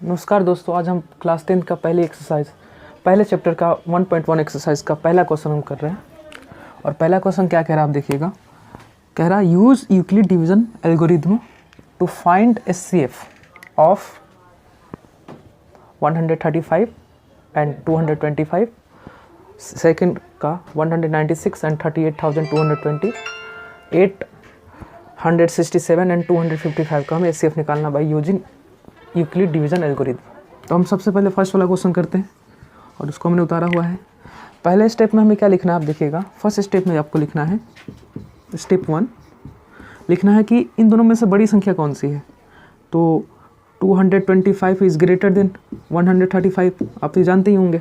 नमस्कार दोस्तों, आज हम क्लास 10 का पहले चैप्टर का 1.1 एक्सरसाइज का पहला क्वेश्चन हम कर रहे हैं। और पहला क्वेश्चन क्या कह रहा है आप देखिएगा। कह रहा use Euclid division algorithm to find HCF of 135 and 225, second का 196 एंड 38,220, 867 एंड 255 का हमें एचसीएफ निकालना by using Euclid division algorithm. तो हम सबसे पहले फर्स्ट वाला क्वेश्चन करते हैं और उसको हमने उतारा हुआ है। पहले स्टेप में हमें क्या लिखना है आप देखिएगा। फर्स्ट स्टेप में आपको लिखना है, स्टेप 1 लिखना है कि इन दोनों में से बड़ी संख्या कौन सी है। तो 225 इज़ ग्रेटर देन 135, आप तो जानते ही होंगे,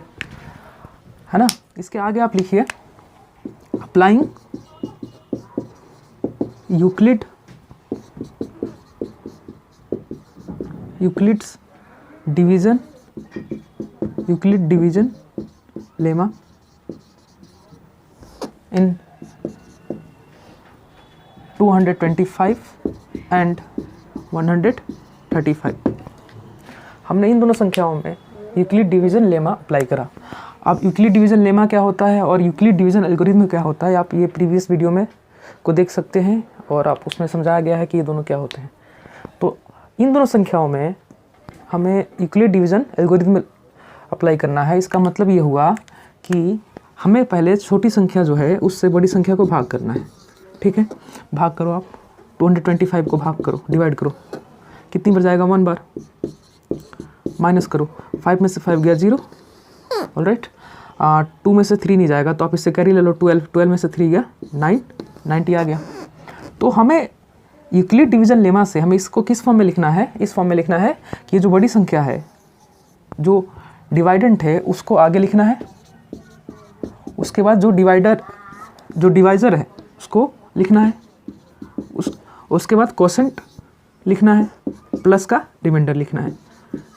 है ना। इसके आगे आप लिखिए applying Euclid division lemma in 225 and 135। हमने इन दोनों संख्याओं में यूक्लिड डिवीजन लेमा अप्लाई करा। अब यूक्लिड डिवीजन लेमा क्या होता है और यूक्लिड डिवीजन एल्गोरिथम क्या होता है, आप ये प्रीवियस वीडियो में को देख सकते हैं और आप उसमें समझाया गया है कि ये दोनों क्या होते हैं। तो इन दोनों संख्याओं में हमें यूक्लिड डिवीजन एल्गोरिथम अप्लाई करना है। इसका मतलब ये हुआ कि हमें पहले छोटी संख्या जो है उससे बड़ी संख्या को भाग करना है। ठीक है, भाग करो आप 225 को भाग करो, डिवाइड करो, कितनी बार जाएगा 1 बार, माइनस करो, 5 में से 5 गया 0, ऑलराइट। 2 में से 3 नहीं जाएगा तो आप इससे कैरी ले लो, 12 में से 3 गया 9, 90 आ गया। तो हमें यूक्लिड डिवीजन लेमा से हमें इसको किस फॉर्म में लिखना है, इस फॉर्म में लिखना है कि ये जो बड़ी संख्या है, जो डिवाइडेंट है उसको आगे लिखना है, उसके बाद जो डिवाइज़र है उसको लिखना है, उसके बाद कोसेंट लिखना है, प्लस का रिमाइंडर लिखना है।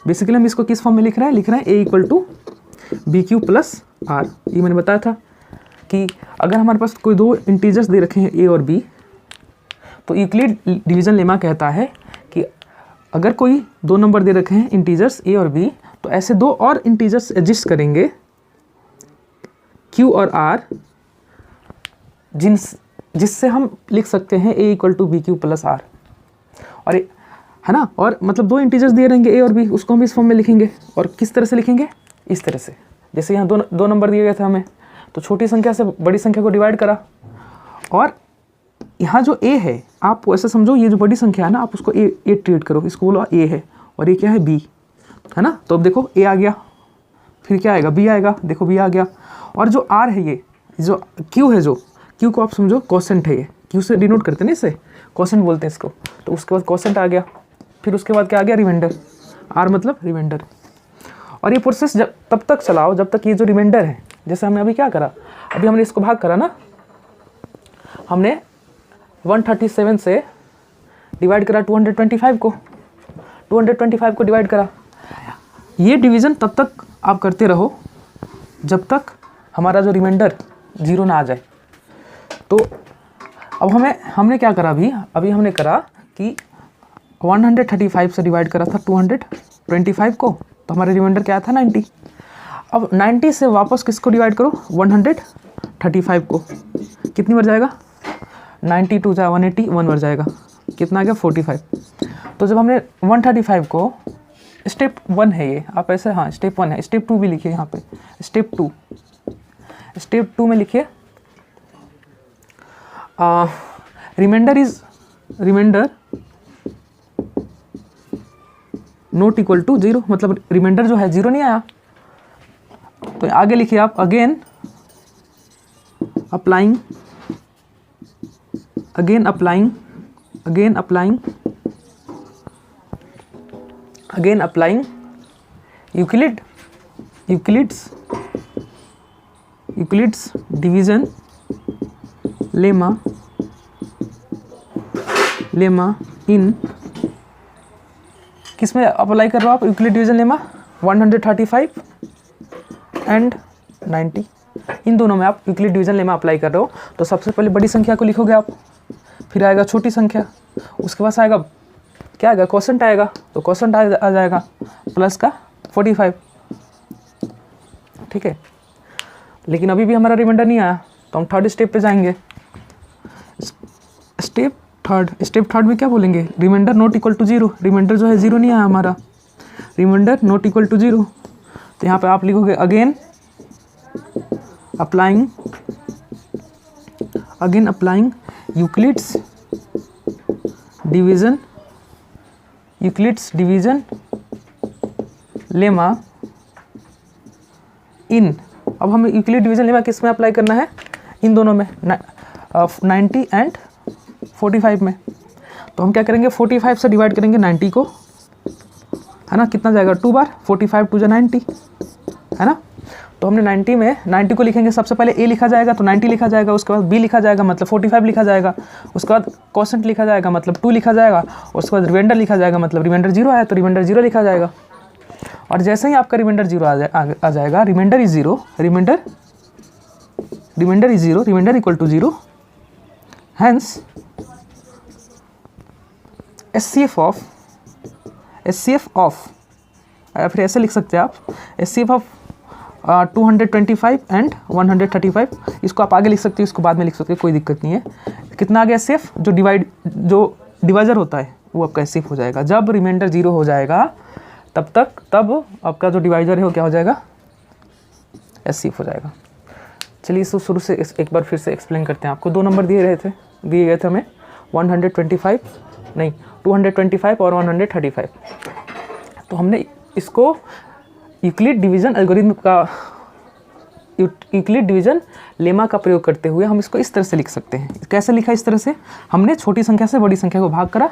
बेसिकली हम इसको किस फॉर्म में लिख रहे हैं a equal to b q plus r. ये मैंने बताया था कि अगर हमारे पास कोई दो इंटीजर्स दे रखे हैं a और b, तो यूक्लिड डिवीजन लेमा कहता है कि अगर कोई दो नंबर दे रखे हैं इंटीजर्स a और b, तो ऐसे दो और इंटीजर्स एडजस्ट करेंगे q और r, जिससे हम लिख सकते हैं a equal to b q plus r. और है ना, और मतलब दो इंटीजर्स दिए रहेंगे a और b, उसको हम इस फॉर्म में लिखेंगे। और किस तरह से लिखेंगे, इस तरह से, जैसे यहाँ दो नंबर दिए गए थे हमें, तो छोटी संख्या से बड़ी संख्या को डिवाइड करा। और यहाँ जो a है, आप ऐसे समझो ये जो बड़ी संख्या है ना, आप उसको a ट्रीट करो, इसको बोलो a है और ये क्या है b, है ना। तो अब देखो a आ गया, फिर क्या आएगा, b आएगा, देखो b आ गया। और जो r है, ये जो q है, जो q को आप समझो कोसेंट है, ये q से डिनोट करते हैं ना, इसे कोसेंट बोलते हैं इसको। तो उसके बाद कोसेंट आ गया, फिर उसके बाद क्या आ गया, रिमाइंडर, r मतलब रिमाइंडर। और ये प्रोसेस तब तक चलाओ जब तक ये जो रिमाइंडर है, जैसे हमने अभी क्या करा, अभी हमने इसको भाग करा ना, हमने 137 से डिवाइड करा 225 को, 225 को डिवाइड करा। ये डिवीज़न तब तक आप करते रहो जब तक हमारा जो रिमाइंडर 0 ना आ जाए। तो अब हमने क्या करा, अभी हमने करा कि 135 से डिवाइड करा था 225 को, तो हमारा रिमाइंडर क्या था, 90। अब 90 से वापस किसको डिवाइड करो, 135 को, कितनी बार जाएगा, 92 जाए 180, 1 बार जाएगा, कितना आ गया 45। तो जब हमने 135 को, स्टेप 1 है ये, आप ऐसे, हाँ स्टेप 1 है, स्टेप 2 भी लिखिए यहाँ पे, स्टेप 2 में लिखिए रिमाइंडर नॉट इक्वल टू 0, मतलब रिमाइंडर जो है 0 नहीं आया। तो आगे लिखिए आप again applying Euclid's division lemma in, किस में अप्लाई कर रहे हो आप यूक्लिड डिवीजन लेमा, 135 एंड 90, इन दोनों में आप यूक्लिड डिवीजन लेमा अप्लाई कर रहे हो। तो सबसे पहले बड़ी संख्या को लिखोगे आप, फिर आएगा छोटी संख्या, उसके बाद आएगा क्या आएगा, क्वोशंट आएगा, तो क्वोशंट आ जाएगा प्लस का 45, ठीक है। लेकिन अभी भी हमारा रिमाइंडर नहीं आया, तो हम थर्ड स्टेप पे जाएंगे। स्टेप थर्ड में क्या बोलेंगे, remainder not equal to 0, remainder जो है 0 नहीं आया हमारा, रिमाइंडर नॉट इक्वल टू 0। तो यहाँ पे आप लिखोगे again applying Euclid's division lemma in, अब हमें यूक्लिड डिवीजन लेमा किस में अप्लाई करना है, इन दोनों में, 90 एंड 45 में। तो हम क्या करेंगे, 45 से डिवाइड करेंगे 90 को, है ना, कितना जाएगा 2 बार, 45 2 जा 90, है ना। तो हमने 90 में 90 को लिखेंगे, सबसे पहले ए लिखा जाएगा तो 90 लिखा जाएगा, उसके बाद बी लिखा जाएगा मतलब 45 लिखा जाएगा, उसके बाद क्वोशंट लिखा जाएगा मतलब 2 लिखा जाएगा, उसके बाद रिमाइंडर लिखा जाएगा मतलब रिमाइंडर 0 आया तो रिमाइंडर 0 लिखा जाएगा। और जैसे ही आपका रिमाइंडर 0 आ जाएगा, remainder is 0, remainder equal to 0, hence HCF of या फिर ऐसे लिख सकते हैं आप, एचसीएफ ऑफ 225 एंड 135, इसको आप आगे लिख सकते हो, इसको बाद में लिख सकते हो, कोई दिक्कत नहीं है। कितना आ गया एचसीएफ, जो डिवाइजर होता है वो आपका एचसीएफ हो जाएगा। जब रिमाइंडर 0 हो जाएगा तब आपका जो डिवाइजर है वो क्या हो जाएगा, एचसीएफ हो जाएगा। चलिए इसको शुरू से एक बार फिर से एक्सप्लेन करते हैं। आपको 2 नंबर दिए गए थे हमें 225 और 135। तो हमने इसको यूक्लिड डिवीजन लेमा का प्रयोग करते हुए हम इसको इस तरह से लिख सकते हैं। कैसे लिखा, इस तरह से हमने छोटी संख्या से बड़ी संख्या को भाग करा,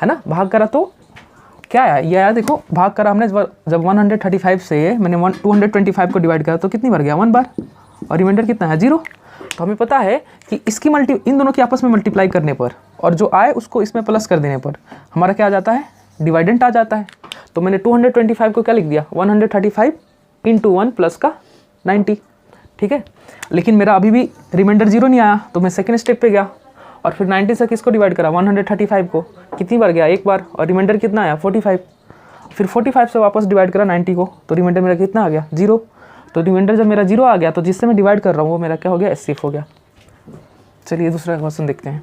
है ना, भाग करा तो क्या आया, ये आया, देखो भाग करा हमने, जब 135 से मैंने 225 को डिवाइड करा तो कितनी बार गया, 1 बार, और रिमाइंडर कितना है 0। तो हमें पता है कि इसकी इन दोनों की आपस में मल्टीप्लाई करने पर और जो आए उसको इसमें प्लस कर देने पर हमारा क्या आ जाता है, डिवाइडेंट आ जाता है। तो मैंने 225 को क्या लिख दिया, 135 × 1 प्लस का 90, ठीक है। लेकिन मेरा अभी भी रिमाइंडर 0 नहीं आया, तो मैं सेकंड स्टेप पे गया और फिर 90 से किसको डिवाइड करा, 135 को, कितनी बार गया, 1 बार, और रिमाइंडर कितना आया 45। फिर 45 से वापस डिवाइड करा 90 को, तो रिमाइंडर मेरा कितना आ गया 0। तो रिमाइंडर जब मेरा 0 आ गया तो जिससे मैं डिवाइड कर रहा हूँ वो मेरा क्या हो गया, एचसीएफ हो गया। चलिए दूसरा क्वेश्चन देखते हैं।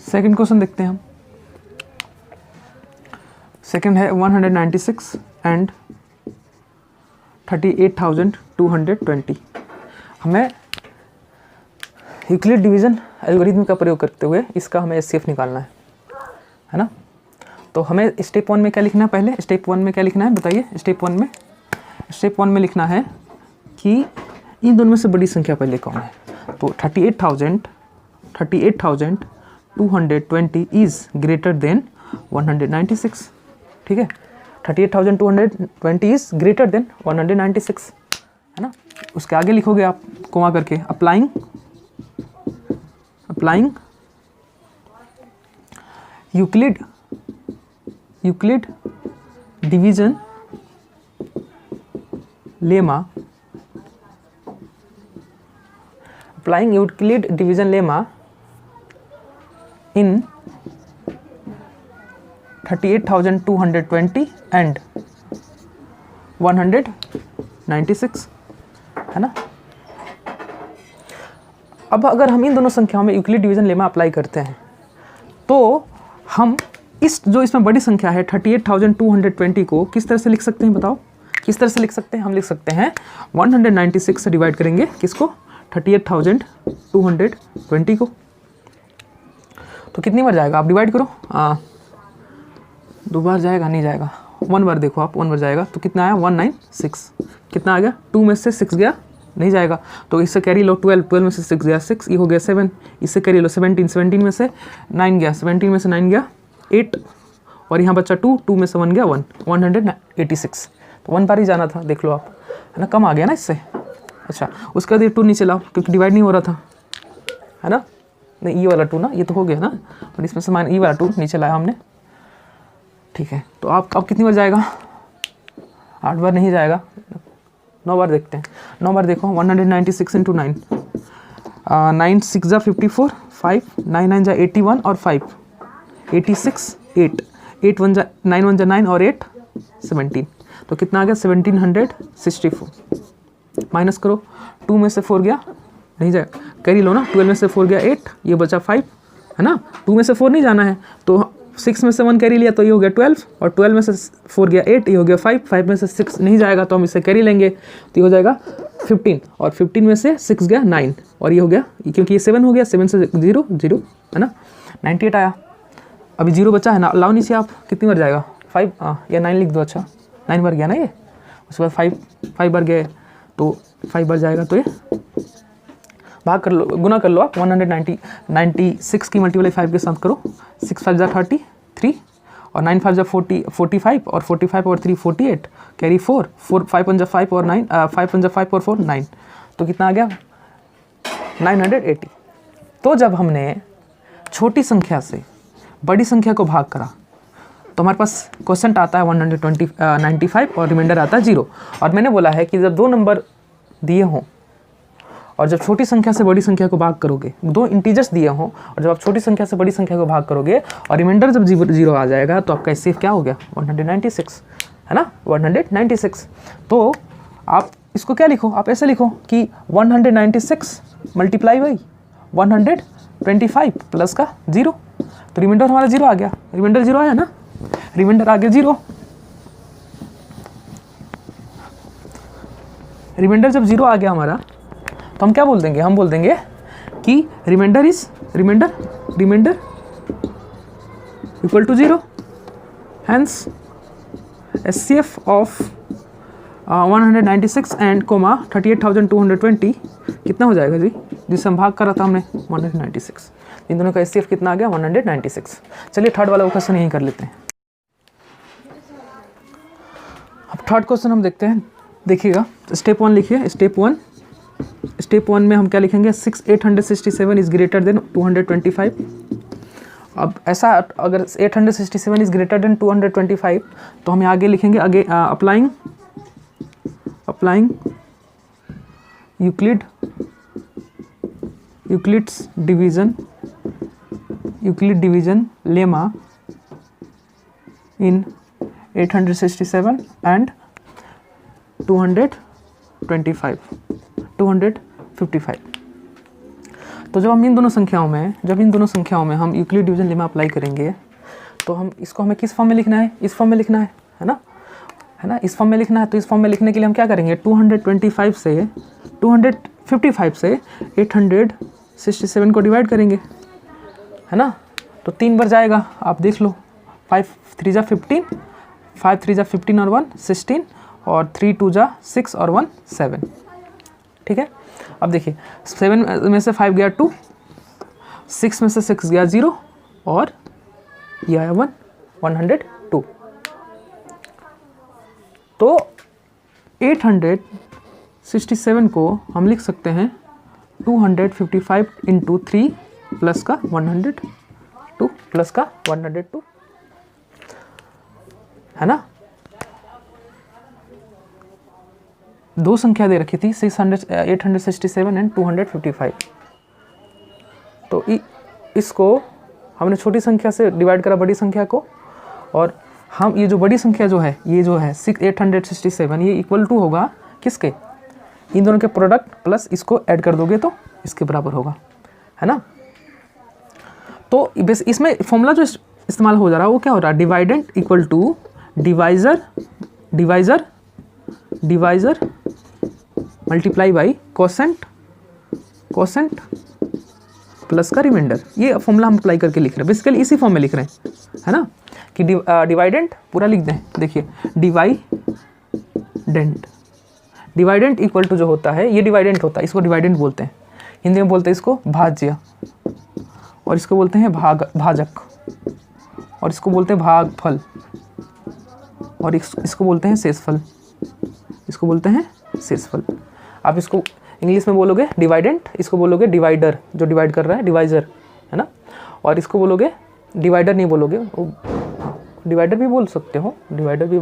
सेकंड क्वेश्चन देखते हैं हम। सेकंड है 196 एंड 38,220। हमें यूक्लिड डिवीजन एल्गोरिथम का प्रयोग करते हुए इसका हमें एचसीएफ निकालना है ना। तो हमें स्टेप 1 में क्या लिखना है, पहले स्टेप 1 में क्या लिखना है बताइए। स्टेप 1 में लिखना है कि इन दोनों में से बड़ी संख्या पहले कौन है। तो 38,220 इज़ ग्रेटर देन 196, ठीक है। 38,220 इज़ ग्रेटर देन 196, है ना। उसके आगे लिखोगे आप कोमा करके applying Euclid division lemma, applying Euclid division lemma in 38,220 and 196, है ना। अब अगर हम इन दोनों संख्याओं में यूक्लिड डिवीजन लेमा अप्लाई करते हैं तो हम इस जो इसमें बड़ी संख्या है 38,220 को किस तरह से लिख सकते हैं बताओ, किस तरह से लिख सकते हैं? हम लिख सकते हैं 196 से डिवाइड करेंगे किसको, 38,220 को। तो कितनी बार जाएगा आप डिवाइड करो, 2 बार जाएगा, नहीं जाएगा, 1 बार देखो आप, 1 बार जाएगा तो कितना आया 196, कितना आ गया 2 में से 6 गया, नहीं जाएगा, तो इससे कैरी लो 12, 12 में से 6 गया 6, ये हो गया 7, इससे कैरी लो 17, 17 में से 9 गया, 17 में से 9 गया 8, और यहाँ बच्चा 2, 2 में से 1 गया 1, 186, तो 1 बार ही जाना था, देख लो आप, है ना, कम आ गया ना इससे। अच्छा, उसके बाद ये 2 नीचे लाओ क्योंकि डिवाइड नहीं हो रहा था, है ना, नहीं ये वाला 2 ना, ये तो हो गया ना, और इसमें से ये वाला 2 नीचे लाया हमने, ठीक है। तो आप अब कितनी बार जाएगा, 8 बार नहीं जाएगा, 9 बार देखते हैं, 9 बार देखो, 196 इंटू 9, 9 6 जा 54, 5 9 9 जा 81 और 5 86, 8 8 1 जा 9 1 जा 9 और 8 17, तो कितना आ गया 1764। माइनस करो, 2 में से 4 गया, नहीं जाएगा, कैरी लो ना, 12 में से 4 गया 8, ये बचा 5, है ना, 2 में से 4 नहीं जाना है, तो 6 में से 1 कैरी लिया तो ये हो गया 12, और 12 में से 4 गया 8, ये हो गया 5, 5 में से 6 नहीं जाएगा तो हम इसे कैरी लेंगे, तो ये हो जाएगा 15, और 15 में से 6 गया 9, और ये हो गया, क्योंकि ये 7 हो गया, 7 से 0 0, है ना, 98 आया। अभी 0 बचा है ना, लाओ नीचे आप, कितनी बार जाएगा 5, या 9 लिख दो, अच्छा 9 बार गया ना ये, उसके बाद 5 बार गए तो 5 बार जाएगा, तो ये भाग कर लो, गुना कर लो आप, 196 की मल्टीप्लाई 5 के साथ करो, 6 5 जा 33, और 9 5 जा 45, और 45 और 3 48, कैरी 4 5 1 जा 5 और 9 5 1 जा 5 और 4 9, तो कितना आ गया 980। तो जब हमने छोटी संख्या से बड़ी संख्या को भाग करा तो हमारे पास क्वेश्चन आता है 195 और रिमाइंडर आता है 0, और मैंने बोला है कि जब 2 नंबर दिए हों और जब छोटी संख्या से बड़ी संख्या को भाग करोगे, 2 इंटीजर्स दिए हों और जब आप छोटी संख्या से बड़ी संख्या को भाग करोगे और रिमाइंडर जब 0 आ जाएगा तो आपका एचसीएफ क्या हो गया 196, है ना, 196। तो आप इसको क्या लिखो, आप ऐसे लिखो कि 196 मल्टीप्लाई बाई 125 प्लस का 0, तो रिमाइंडर हमारा 0 आ गया, रिमाइंडर 0 आया ना, रिमाइंडर आ गया 0, रिमाइंडर जब 0 आ गया हमारा तो हम क्या बोल देंगे, हम बोल देंगे कि remainder equal to 0, hence HCF of 196 and 38,220 कितना हो जाएगा जी, जिससे हम भाग कर रहा था हमने 196, इन दोनों का एचसीएफ कितना आ गया 196। चलिए थर्ड वाला क्वेश्चन यहीं कर लेते हैं। अब थर्ड क्वेश्चन हम देखते हैं, देखिएगा स्टेप 1 लिखिए, स्टेप 1 में हम क्या लिखेंगे, 867 इज ग्रेटर देन 225। अब ऐसा अगर 867 इज ग्रेटर देन 225 तो हम आगे लिखेंगे, आगे applying Euclid division lemma in 867 and 255। तो जब इन दोनों संख्याओं में हम यूक्लिड डिवीजन लेमा अप्लाई करेंगे तो हम इसको हमें किस फॉर्म में लिखना है, इस फॉर्म में लिखना है ना, इस फॉर्म में लिखना है। तो इस फॉर्म में लिखने के लिए हम क्या करेंगे, 255 से 867 को डिवाइड करेंगे, है ना, तो 3 बार जाएगा, आप देख लो, 5 3 जा 15, 5 3 जा 15 और 1 16, और 3 2 जा 6 और 1 7, ठीक है। अब देखिए 7 में से 5 गया 2, 6 में से 6 गया 0, और ये आया 102। तो 867 को हम लिख सकते हैं 255 इंटू 3 प्लस का 102 है ना। 2 संख्या दे रखी थी 867 एंड 255। तो इसको हमने छोटी संख्या से डिवाइड करा बड़ी संख्या को, और हम ये जो बड़ी संख्या जो है 867 ये इक्वल टू होगा किसके, इन दोनों के प्रोडक्ट प्लस इसको ऐड कर दोगे तो इसके बराबर होगा, है ना। तो बस इसमें फॉर्मूला जो इस्तेमाल हो जा रहा है, वो क्या हो रहा है, dividend equal to divisor divisor divisor multiply by quotient quotient plus का रिमाइंडर। ये फॉर्मूला हम अप्लाई करके लिख रहे हैं, बेसिकली इसी फॉर्म में लिख रहे हैं, है ना, कि डिवाइडेंट पूरा लिख दें। देखिए डिवाइडेंट इक्वल टू जो होता है, ये डिवाइडेंट होता है, इसको डिवाइडेंट बोलते हैं, हिंदी में बोलते हैं इसको भाज्य, और इसको बोलते हैं भाजक, और इसको बोलते हैं भागफल, और इसको बोलते हैं शेषफल, इसको बोलते हैं शेषफल। आप इसको इंग्लिश में बोलोगे डिवाइडेंट, इसको बोलोगे डिवाइडर, जो डिवाइड कर रहा है, डिवाइजर, है ना, और इसको बोलोगे डिवाइडर नहीं बोलोगे, डिवाइडर भी बोल सकते हो, डिवाइडर भी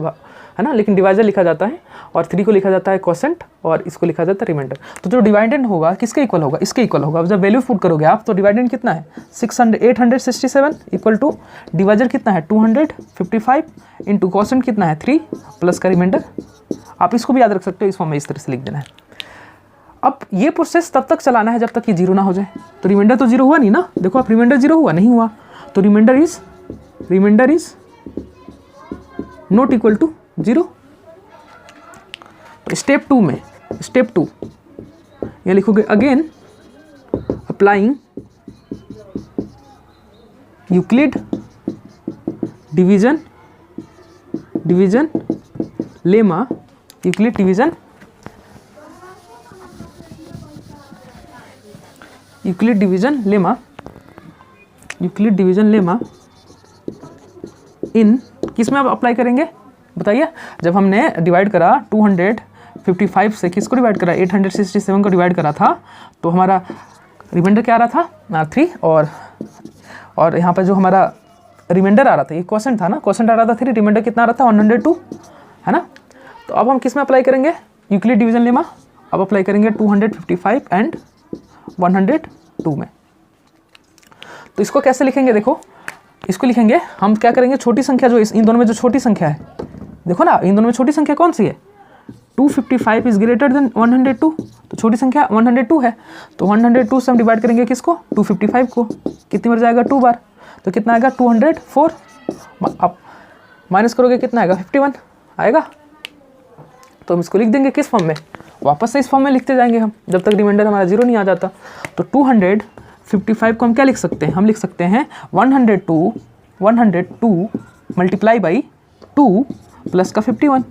है ना, लेकिन डिवाइजर लिखा जाता है, और 3 को लिखा जाता है कोसेंट, और इसको लिखा जाता है रिमाइंडर। तो जो डिवाइडेंट होगा किसके इक्वल होगा, इसके इक्वल होगा। जब वैल्यू पुट करोगे आप, तो डिवाइडेंट कितना है 867 इक्वल टू डिवाइजर कितना है 255 इंटू कोसेंट कितना है 3 प्लस का रिमाइंडर। आप इसको भी याद रख सकते हो, इस फॉर्म में इस तरह से लिख देना है। अब ये प्रोसेस तब तक चलाना है जब तक कि 0 ना हो जाए। तो रिमाइंडर तो 0 हुआ नहीं ना, देखो आप, रिमाइंडर 0 हुआ नहीं हुआ, तो remainder is not equal to 0। तो स्टेप 2 ये लिखोगे again applying Euclid division lemma, Euclid division lemma in किस में आप अप्लाई करेंगे बताइए। जब हमने डिवाइड करा 255 से, किसको डिवाइड करा 867 को डिवाइड करा था, तो हमारा रिमाइंडर क्या आ रहा था 3, और यहाँ पर जो हमारा रिमाइंडर आ रहा था, ये कोसेंट था ना, कोसेंट आ रहा था 3, रिमाइंडर कितना आ रहा था 102, है ना। तो अब हम किस में अप्लाई करेंगे, यूक्लिड डिवीजन लेमा, अब अप्लाई करेंगे 255 एंड 102 में। तो इसको कैसे लिखेंगे, देखो इसको लिखेंगे हम, क्या करेंगे, छोटी संख्या जो इन दोनों में जो छोटी संख्या है, देखो ना, इन दोनों में छोटी संख्या कौन सी है, 255 इज ग्रेटर देन 102, तो छोटी संख्या 102 है, तो 102 से हम डिवाइड करेंगे किसको 255 को, कितनी बार जाएगा 2 बार, तो कितना आएगा 204, अब माइनस करोगे कितना आएगा 51 आएगा। तो हम इसको लिख देंगे किस फॉर्म में, वापस से इस फॉर्म में लिखते जाएंगे हम, जब तक रिमाइंडर हमारा 0 नहीं आ जाता। तो 255 को हम क्या लिख सकते हैं, हम लिख सकते हैं 102 मल्टीप्लाई बाई 2 प्लस का 51।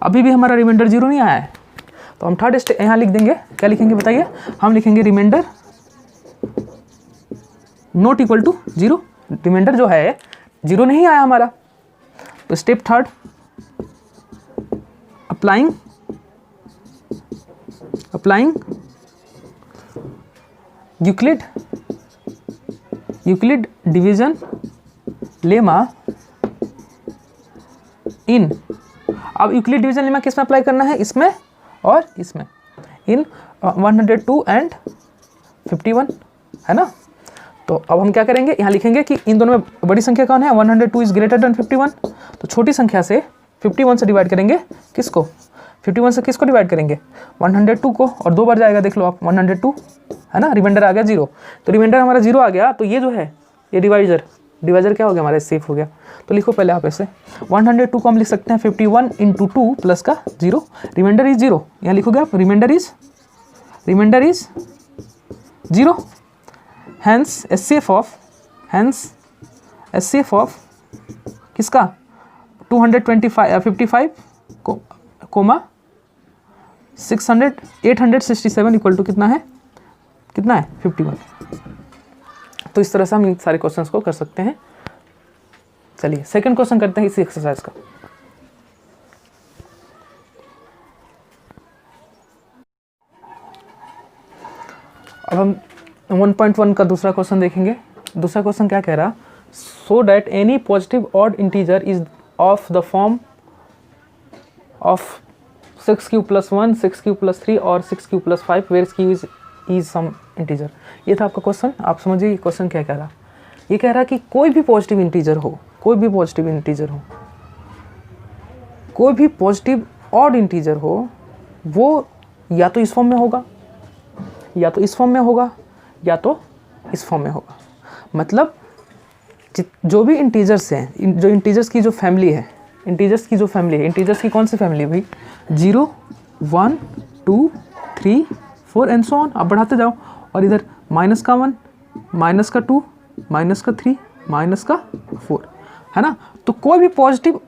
अभी भी हमारा रिमाइंडर 0 नहीं आया है, तो हम थर्ड स्टेप यहाँ लिख देंगे, क्या लिखेंगे बताइए, हम लिखेंगे remainder not equal to 0, remainder जो है 0 नहीं आया हमारा। तो step third, applying Euclid division lemma in, अब यूक्लिड डिवीजन लेमा किस में अप्लाई करना है, इसमें और इसमें, इन 102 एंड 51, है ना। तो अब हम क्या करेंगे, यहाँ लिखेंगे कि इन दोनों में बड़ी संख्या कौन है, 102 इज ग्रेटर देन 51, तो छोटी संख्या से 51 से डिवाइड करेंगे किसको, 51 से किसको डिवाइड करेंगे 102 को, और 2 बार जाएगा, देख लो आप 102, है ना, रिमाइंडर आ गया 0, तो रिमाइंडर हमारा 0 आ गया, तो ये जो है ये डिवाइजर क्या हो गया हमारा, सेफ हो गया। तो लिखो पहले आप ऐसे 102 को हम लिख सकते हैं 51 इंटू 2 प्लस का 0, रिमाइंडर इज 0, यहाँ लिखोगे आप remainder is 0, hence HCF of किसका 255 कोमा 867 इक्वल टू कितना है 51। तो इस तरह से हम इन सारे क्वेश्चंस को कर सकते हैं। चलिए सेकंड क्वेश्चन करते हैं इसी एक्सरसाइज का। अब हम 1.1 का दूसरा क्वेश्चन देखेंगे। दूसरा क्वेश्चन क्या कह रहा, so that any positive odd integer is of the form of 6q + 1, 6q + 3 और 6q + 5 where q is some integer. ये था आपका क्वेश्चन। आप समझिए ये क्वेश्चन क्या कह रहा, ये कह रहा कि कोई भी पॉजिटिव इंटीजर हो, कोई भी पॉजिटिव ऑड इंटीजर हो, वो या तो इस फॉर्म में होगा, या तो इस फॉर्म में होगा, या तो इस फॉर्म में होगा। मतलब जो भी इंटीजर्स हैं, जो इंटीजर्स की जो फैमिली है, इंटीजर्स की कौन सी फैमिली है भाई, 0 1 2 3 4 एंड सो ऑन। आप बढ़ाते जाओ, और इधर माइनस का 1, माइनस का 2, माइनस का 3, माइनस का 4, है ना। तो कोई भी पॉजिटिव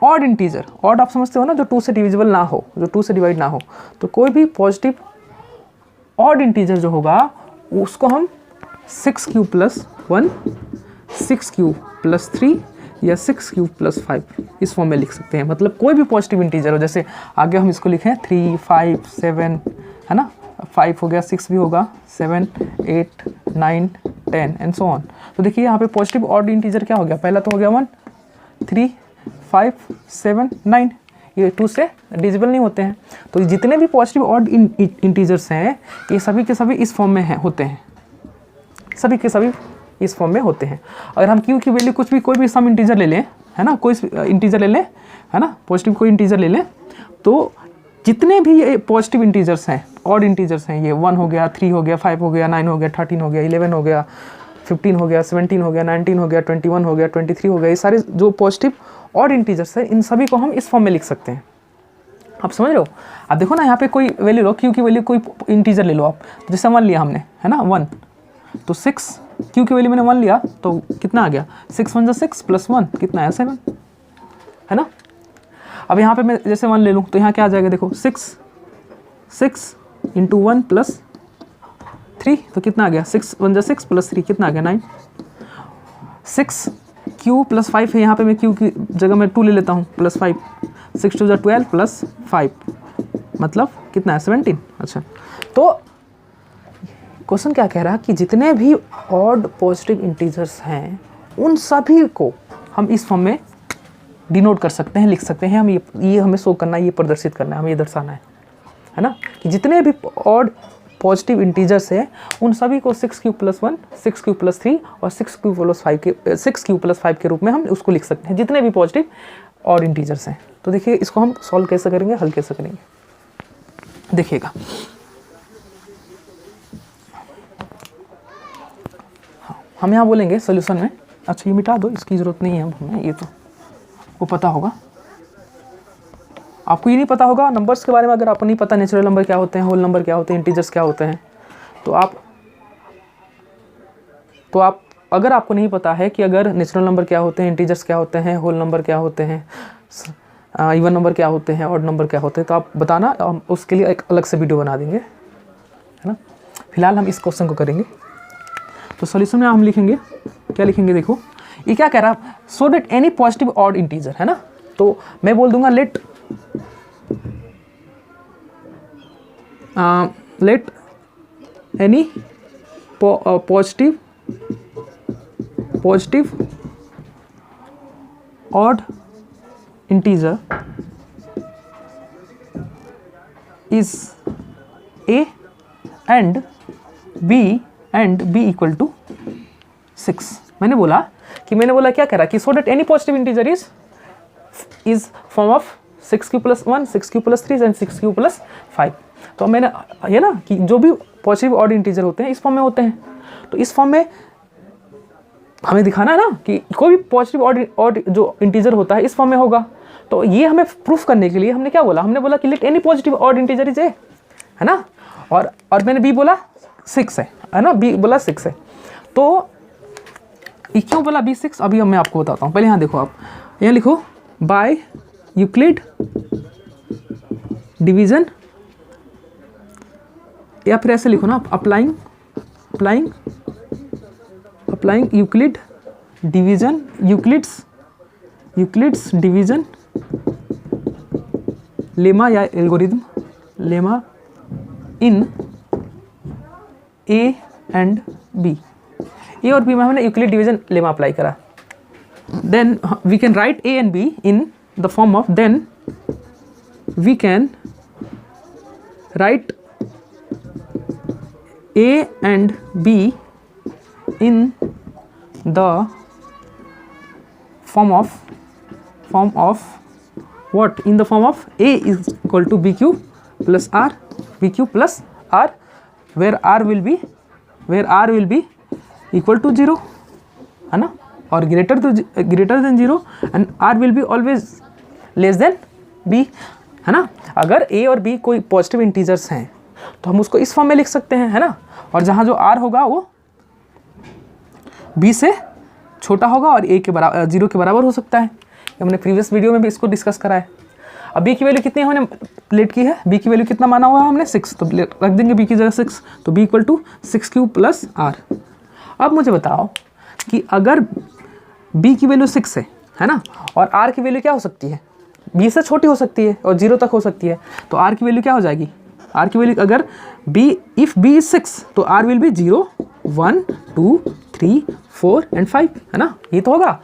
ऑड इंटीजर, ऑड आप समझते हो ना, जो 2 से डिविजिबल ना हो, जो 2 से डिवाइड ना हो, तो कोई भी पॉजिटिव ऑड इंटीजर जो होगा उसको हम 6 क्यूब प्लस 1, 6 क्यूब प्लस 3 या 6 क्यूब प्लस 5 इस फॉर्म में लिख सकते हैं। मतलब कोई भी पॉजिटिव इंटीजर हो, जैसे आगे हम इसको लिखें 3 5 7, है ना, 5 हो गया, 6 भी होगा, 7 8 9 10 एंड सो ऑन। तो देखिए यहाँ पे पॉजिटिव ऑड इंटीजर क्या हो गया, पहला तो हो गया 1 3 5 7 9, ये 2 से डिविजिबल नहीं होते हैं। तो जितने भी पॉजिटिव ऑड इंटीजर्स हैं ये सभी के सभी इस फॉर्म में हैं, होते हैं, सभी के सभी इस फॉर्म में होते हैं। अगर हम क्यू की वैल्यू कुछ भी, कोई भी सम इंटीजर ले लें, है ना, कोई इंटीजर ले लें, है ना, पॉजिटिव कोई इंटीजर ले लें, तो जितने भी ये पॉजिटिव इंटीजर्स हैं, ऑड इंटीजर्स हैं, ये 1 हो गया, 3 हो गया, 5 हो गया, 9 हो गया, 13 हो गया, 11 हो गया, 15 हो गया, 17 हो गया, 19 हो गया, 21 हो गया, 23 हो गया, ये सारे जो पॉजिटिव ऑड इंटीजर्स हैं इन सभी को हम इस फॉर्म में लिख सकते हैं। आप समझ रहे हो। अब देखो ना, यहाँ पे कोई वैल्यू लो, क्यू की वैल्यू कोई इंटीजर ले लो आप, जैसे 1 लिया हमने, है ना, 1, तो 6 क्यू की वैल्यू मैंने 1 लिया तो कितना आ गया, 6 1 6 प्लस 1 कितना है 7, है ना। अब यहाँ पे मैं जैसे 1 ले लूँ तो यहाँ क्या आ जाएगा, देखो 6 इंटू 1 प्लस 3 तो कितना आ गया, 6 1 6 प्लस 3 कितना आ गया 9। 6 क्यू प्लस 5 है, यहाँ पे मैं क्यू की जगह में 2 ले लेता हूँ, प्लस 5, 6 2 12 प्लस 5 मतलब कितना है 17। अच्छा, तो क्वेश्चन क्या कह रहा है कि जितने भी ऑड पॉजिटिव इंटीजर्स हैं उन सभी को हम इस फॉर्म में डिनोट कर सकते हैं, लिख सकते हैं। हम ये हमें शो करना है, ये प्रदर्शित करना है, हमें ये दर्शाना है ना, कि जितने भी ऑड पॉजिटिव इंटीजर्स हैं उन सभी को 6 क्यूब प्लस 1, 6 क्यूब प्लस 3 और 6 क्यूब प्लस 5 के रूप में हम उसको लिख सकते हैं, जितने भी पॉजिटिव ऑड इंटीजर्स हैं। तो देखिए इसको हम सॉल्व कैसे करेंगे, हल कैसे करेंगे, देखिएगा। हम यहाँ बोलेंगे सोल्यूशन में, अच्छा ये मिटा दो, इसकी ज़रूरत नहीं है अब हमें, ये तो वो पता होगा आपको, ये नहीं पता होगा नंबर्स के बारे में। अगर आपको नहीं पता नेचुरल नंबर क्या होते हैं, होल नंबर क्या होते हैं, इंटीजर्स क्या होते हैं, तो आप अगर आपको नहीं पता है कि अगर नेचुरल नंबर क्या होते हैं, इंटीजर्स क्या होते हैं, होल नंबर क्या होते हैं, इवन नंबर क्या होते हैं, ऑड नंबर क्या होते हैं, तो आप बताना, हम उसके लिए एक अलग से वीडियो बना देंगे, है ना। फिलहाल हम इस क्वेश्चन को करेंगे। तो सॉल्यूशन में हम लिखेंगे, क्या लिखेंगे, देखो ये क्या कह रहा है, so that any positive odd integer, है ना। तो मैं बोल दूंगा let any positive odd integer is a and b equal to 6। मैंने बोला क्या कह रहा है कि so that any positive integer is form of 6 q plus 1, 6 q plus 3 and 6 q plus 5। तो मैंने ये ना कि जो भी पॉजिटिव ऑड इंटीजर होते हैं इस फॉर्म में होते हैं, तो इस फॉर्म में हमें दिखाना है ना कि कोई भी पॉजिटिव ऑड जो इंटीजर होता है इस फॉर्म में होगा। तो ये हमें प्रूफ करने के लिए हमने क्या बोला, हमने बोला कि late any positive odd integer is a, है ना। और मैंने बी बोला 6 है ना, बी बोला 6 है। तो ये क्यों बोला बी 6, अभी मैं आपको बताता हूँ। पहले यहाँ देखो, आप यहाँ लिखो बाय यूक्लिड डिवीजन, या फिर ऐसे लिखो ना, applying Euclid division, Euclid's division lemma या algorithm lemma in A and B, A और बी में हमने यूक्लिड डिवीजन लेमा अप्लाई करा। Then we can write A and B in the form of, then we can write A and B in the form of what, in the form of a is equal to bq plus r, bq plus r, where r will be equal to 0, है ना। और greater than 0 and r will be always less than b, है ना। अगर a और b कोई positive integers हैं तो हम उसको इस फॉर्म में लिख सकते हैं, है ना। और जहाँ जो r होगा वो b से छोटा होगा और a के बराबर 0 के बराबर हो सकता है। हमने प्रीवियस वीडियो में भी इसको डिस्कस करा है। अब b की वैल्यू कितनी हमने लेट की है, b की वैल्यू कितना माना हुआ है हमने 6, तो रख देंगे b की जगह 6, तो b equal to 6³ plus r। अब मुझे बताओ कि अगर b की वैल्यू 6 है ना, और r की वैल्यू क्या हो सकती है, b से छोटी हो सकती है और 0 तक हो सकती है, तो r की वैल्यू क्या हो जाएगी, r की वैल्यू अगर इफ़ b इज 6 तो r विल बी 0 1 2 3 4 एंड 5, है ना। ये तो होगा।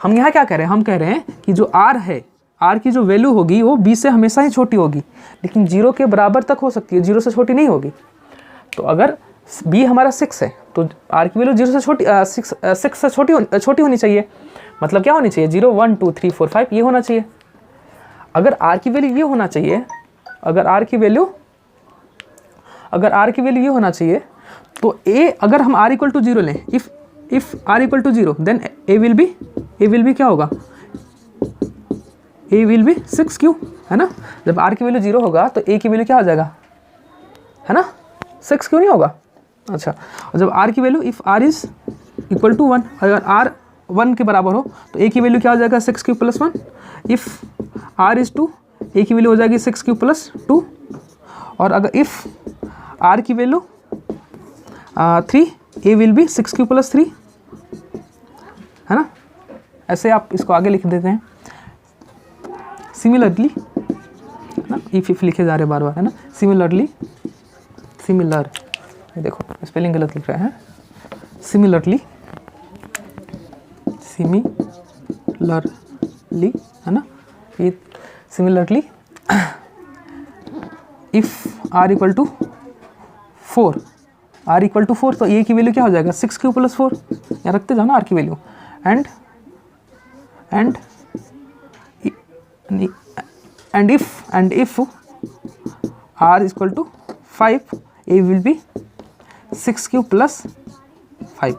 हम यहाँ क्या कह रहे हैं, हम कह रहे हैं कि जो r है, r की जो वैल्यू होगी वो b से हमेशा ही छोटी होगी, लेकिन 0 के बराबर तक हो सकती है, 0 से छोटी नहीं होगी। तो अगर b हमारा 6 है तो r की वैल्यू 0 से छोटी 6 से छोटी होनी चाहिए। मतलब क्या होनी चाहिए, 0 1 2 3 4 5 ये होना चाहिए। अगर r की वैल्यू ये होना चाहिए, अगर r की वैल्यू ये होना चाहिए, तो a अगर हम r इक्वल टू 0 लें, if r equal to 0 then a will be क्या होगा, a विल बी 6³ है ना। जब r की वैल्यू 0 होगा तो a की वैल्यू क्या हो जाएगा, है ना, 6³ नहीं होगा। अच्छा, और जब r की value if r is equal to 1, अगर r 1 के बराबर हो तो a की वैल्यू क्या हो जाएगा 6³ plus 1। If r is 2, a की वैल्यू हो जाएगी 6³ प्लस 2। और अगर इफ़ r की value 3, a will B 6³ plus 3, है ना। ऐसे आप इसको आगे लिख देते हैं। सिमिलरली, है ना, इफ लिखे जा रहे बार बार, है ना। सिमिलर, देखो स्पेलिंग गलत लिख रहे हैं। सिमिलरली, है ना, ये similarly if r equal to 4, तो a की वैल्यू क्या हो जाएगा 6³ प्लस 4, यहाँ रखते जाओ ना r की value, and if r is equal to 5, a will be 6³ plus 5।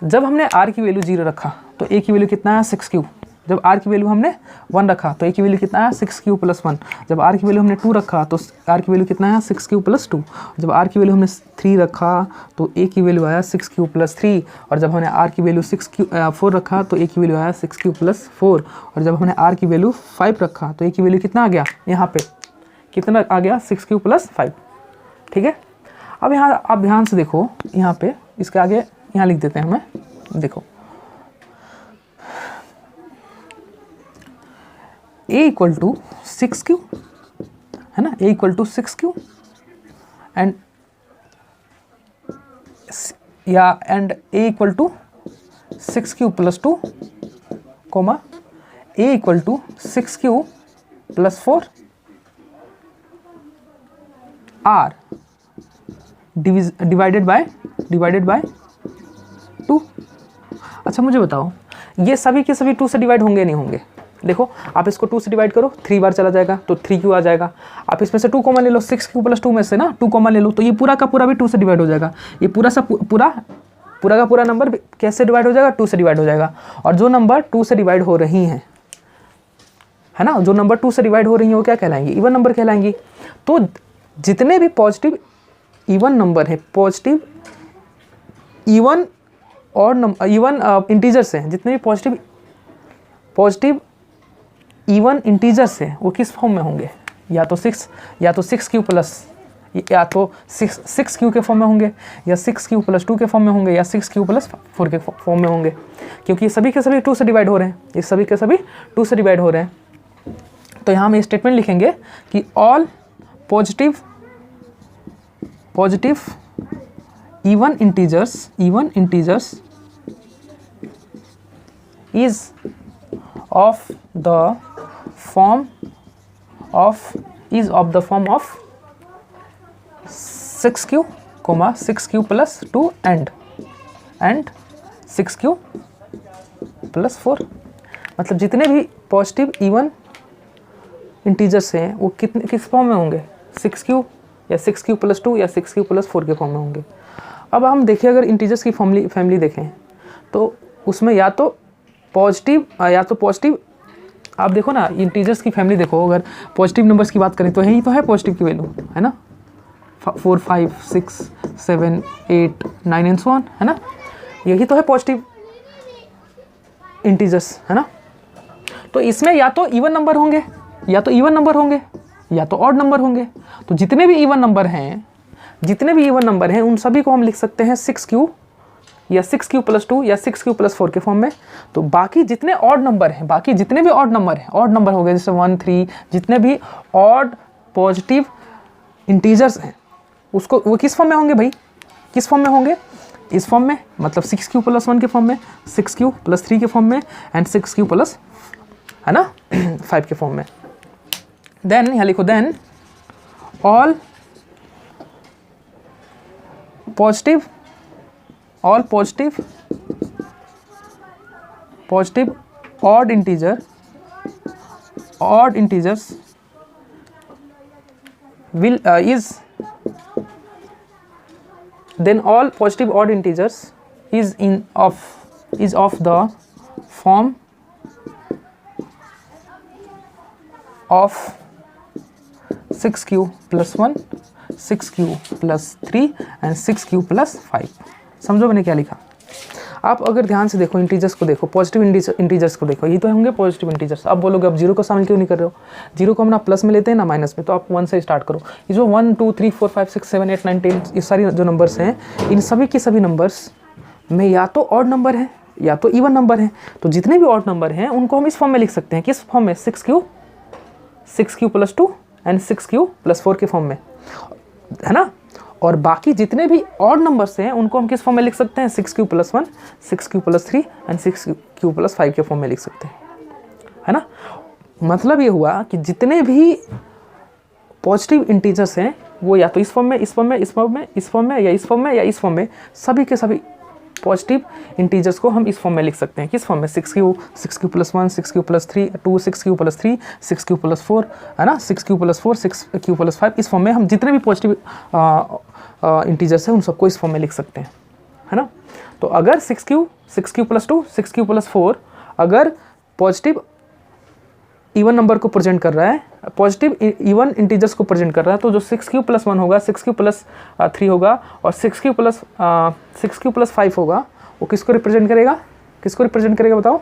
जब हमने r की वैल्यू 0 रखा तो a की वैल्यू कितना है 6³। जब r की वैल्यू हमने 1 रखा तो a की वैल्यू कितना है 6³ प्लस 1। जब r की वैल्यू हमने 2 रखा तो r की वैल्यू कितना है 6³ प्लस 2। जब r की वैल्यू हमने 3 रखा तो a की वैल्यू आया 6³ प्लस 3। और जब हमने r की वैल्यू 4 रखा तो a की वैल्यू आया 6³ प्लस 4। और जब हमने r की वैल्यू 5 रखा तो a की वैल्यू कितना आ गया, यहाँ पे कितना आ गया 6³ प्लस 5। ठीक है। अब यहाँ आप ध्यान से देखो, यहाँ पे इसके आगे यहाँ लिख देते हैं हमें, देखो a इक्वल टू 6³ है ना, a equal to 6³ and a equal to 6³ plus 2, comma a equal to 6³ plus 4 r divided by 2। अच्छा मुझे बताओ, ये सभी के सभी 2 से डिवाइड होंगे नहीं होंगे। देखो आप इसको 2 से डिवाइड करो, 3 बार चला जाएगा तो 3³ आ जाएगा। आप इसमें से 2 कॉमन ले लो, 6³ प्लस 2 में से ना 2 कॉमन ले लो, तो ये पूरा का पूरा भी 2 से डिवाइड हो जाएगा। ये पूरा का पूरा नंबर कैसे डिवाइड हो जाएगा, 2 से डिवाइड हो जाएगा। और जो नंबर 2 से डिवाइड हो रही हैं, है ना, जो नंबर 2 से डिवाइड हो रही हैं वो क्या कहलाएंगी, इवन नंबर कहलाएंगी। तो जितने भी पॉजिटिव इवन नंबर है, पॉजिटिव इवन इंटीजर्स हैं, जितने भी पॉजिटिव इवन इंटीजर्स हैं वो किस फॉर्म में होंगे, या तो 6³ प्लस, या तो 6³ के फॉर्म में होंगे, या 6³ प्लस 2 के फॉर्म में होंगे, या 6³ प्लस 4 के फॉर्म में होंगे। क्योंकि ये सभी के सभी 2 से डिवाइड हो रहे हैं, ये सभी के सभी 2 से डिवाइड हो रहे हैं। तो यहाँ हम ये स्टेटमेंट लिखेंगे कि all positive even integers is of the form of 6³ 6³ plus 2 and 6³ plus 4। मतलब जितने भी पॉजिटिव इवन इंटीजर्स हैं वो किस फॉर्म में होंगे, 6³ या 6³ प्लस 2 या 6³ प्लस 4 के फॉर्म में होंगे। अब हम देखें, अगर इंटीजर्स की फैमिली देखें तो उसमें या तो पॉजिटिव आप देखो ना, इंटीजर्स की फैमिली देखो, अगर पॉजिटिव नंबर्स की बात करें तो यही तो है पॉजिटिव की वैल्यू, है ना, 4 5 6 7 8 9 एंड सो ऑन, है ना, यही तो है पॉजिटिव इंटीजर्स, है ना। तो इसमें या तो इवन नंबर होंगे या तो ऑड नंबर होंगे। तो जितने भी इवन नंबर हैं उन सभी को हम लिख सकते हैं 6q या 6q + 2 या 6q + 4 के फॉर्म में। तो बाकी जितने ऑड नंबर हैं, ऑड नंबर हो गए जैसे 1 3, जितने भी ऑड पॉजिटिव इंटीजर्स हैं उसको वो किस फॉर्म में होंगे भाई, किस फॉर्म में होंगे, इस फॉर्म में, मतलब 6q + 1 के फॉर्म में, 6q + 3 के फॉर्म में एंड 6q +, है ना, 5 के फॉर्म में। देन यहाँ लिखो, then all positive odd integers will then all positive odd integers is of the form of 6q + 1 6q + 3 and 6q + 5। समझो मैंने क्या लिखा। आप अगर ध्यान से देखो, इंटीजर्स को देखो, पॉजिटिव इंटीजर्स को देखो, ये तो होंगे पॉजिटिव इंटीजर्स। आप बोलोगे अब जीरो को शामिल क्यों नहीं कर रहे हो, जीरो को हम ना प्लस में लेते हैं ना माइनस में, तो आप 1 से स्टार्ट करो। ये जो 1 2 3 4 5 6 7 8 9 10 ये सारी जो नंबर्स हैं, इन सभी के सभी नंबर्स में या तो ऑड नंबर है या तो इवन नंबर है। तो जितने भी ऑड नंबर हैं उनको हम इस फॉर्म में लिख सकते हैं, किस फॉर्म में, 6q + 2 एंड 6q + 4 के फॉर्म में, है ना। और बाकी जितने भी ऑड नंबर्स हैं उनको हम किस फॉर्म में लिख सकते हैं, 6q + 1 6q + 3 एंड 6q + 5 के फॉर्म में लिख सकते हैं, है ना। मतलब ये हुआ कि जितने भी पॉजिटिव इंटीजर्स हैं वो या तो इस फॉर्म में, इस फॉर्म में, इस फॉर्म में, इस फॉर्म में, या इस फॉर्म में, या इस फॉर्म में, सभी के सभी पॉजिटिव इंटीजर्स को हम इस फॉर्म में लिख सकते हैं, किस फॉर्म में, 6q + 1 6q + 3 2 6q + 3 6q + 4, है ना, 6q + 4 6q + 5। इस फॉर्म में हम जितने भी पॉजिटिव इंटीजर्स हैं उन सबको इस फॉर्म में लिख सकते हैं, है ना। तो अगर 6q + 2 6q + 4 अगर पॉजिटिव इवन नंबर को प्रेजेंट कर रहा है, पॉजिटिव इवन इंटीजर्स को प्रेजेंट कर रहा है, तो जो 6q + 1 होगा 6q + 3 होगा और 6q + 5 होगा, वो किसको रिप्रेजेंट करेगा, बताओ,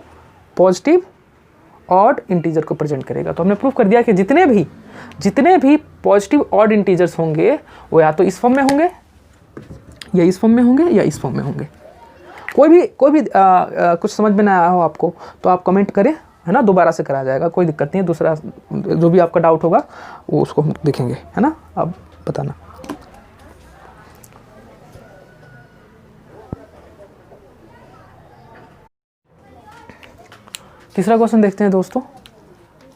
पॉजिटिव ऑड इंटीजर को प्रेजेंट करेगा। तो हमने प्रूफ कर दिया कि जितने भी पॉजिटिव ऑड इंटीजर्स होंगे वो या तो इस फॉर्म में होंगे या इस फॉर्म में होंगे या इस फॉर्म में होंगे। कोई भी कुछ समझ में ना आया हो आपको तो आप कमेंट करें, है ना, दोबारा से कराया जाएगा, कोई दिक्कत नहीं है। दूसरा जो भी आपका डाउट होगा वो उसको हम देखेंगे, है ना, अब बताना। तीसरा क्वेश्चन देखते हैं दोस्तों,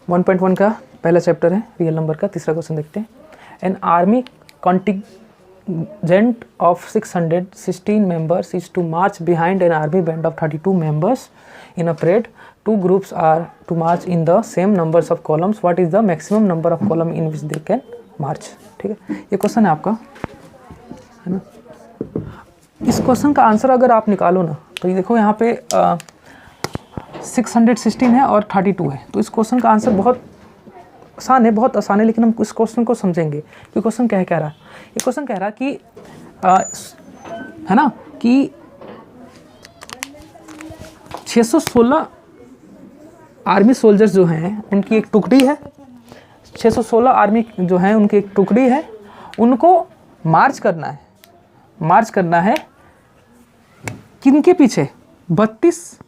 1.1 का पहला चैप्टर है रियल नंबर का। तीसरा क्वेश्चन देखते हैं। An army contingent of 616 members is to march behind an army band of 32 members in a parade. Two groups are to march in the same numbers of columns. What is the maximum number of column in which they can march? ठीक है, ये question है आपका, है ना। इस question का answer अगर आप निकालो ना तो ये देखो यहाँ पे 616 है और 32 है। तो इस क्वेश्चन का आंसर बहुत आसान है, लेकिन हम इस क्वेश्चन को समझेंगे कि क्वेश्चन क्या कह रहा है। ये क्वेश्चन कह रहा कि है ना कि 616 आर्मी सोल्जर्स जो हैं उनकी एक टुकड़ी है, 616 आर्मी जो हैं उनकी एक टुकड़ी है, उनको मार्च करना है किनके पीछे, 32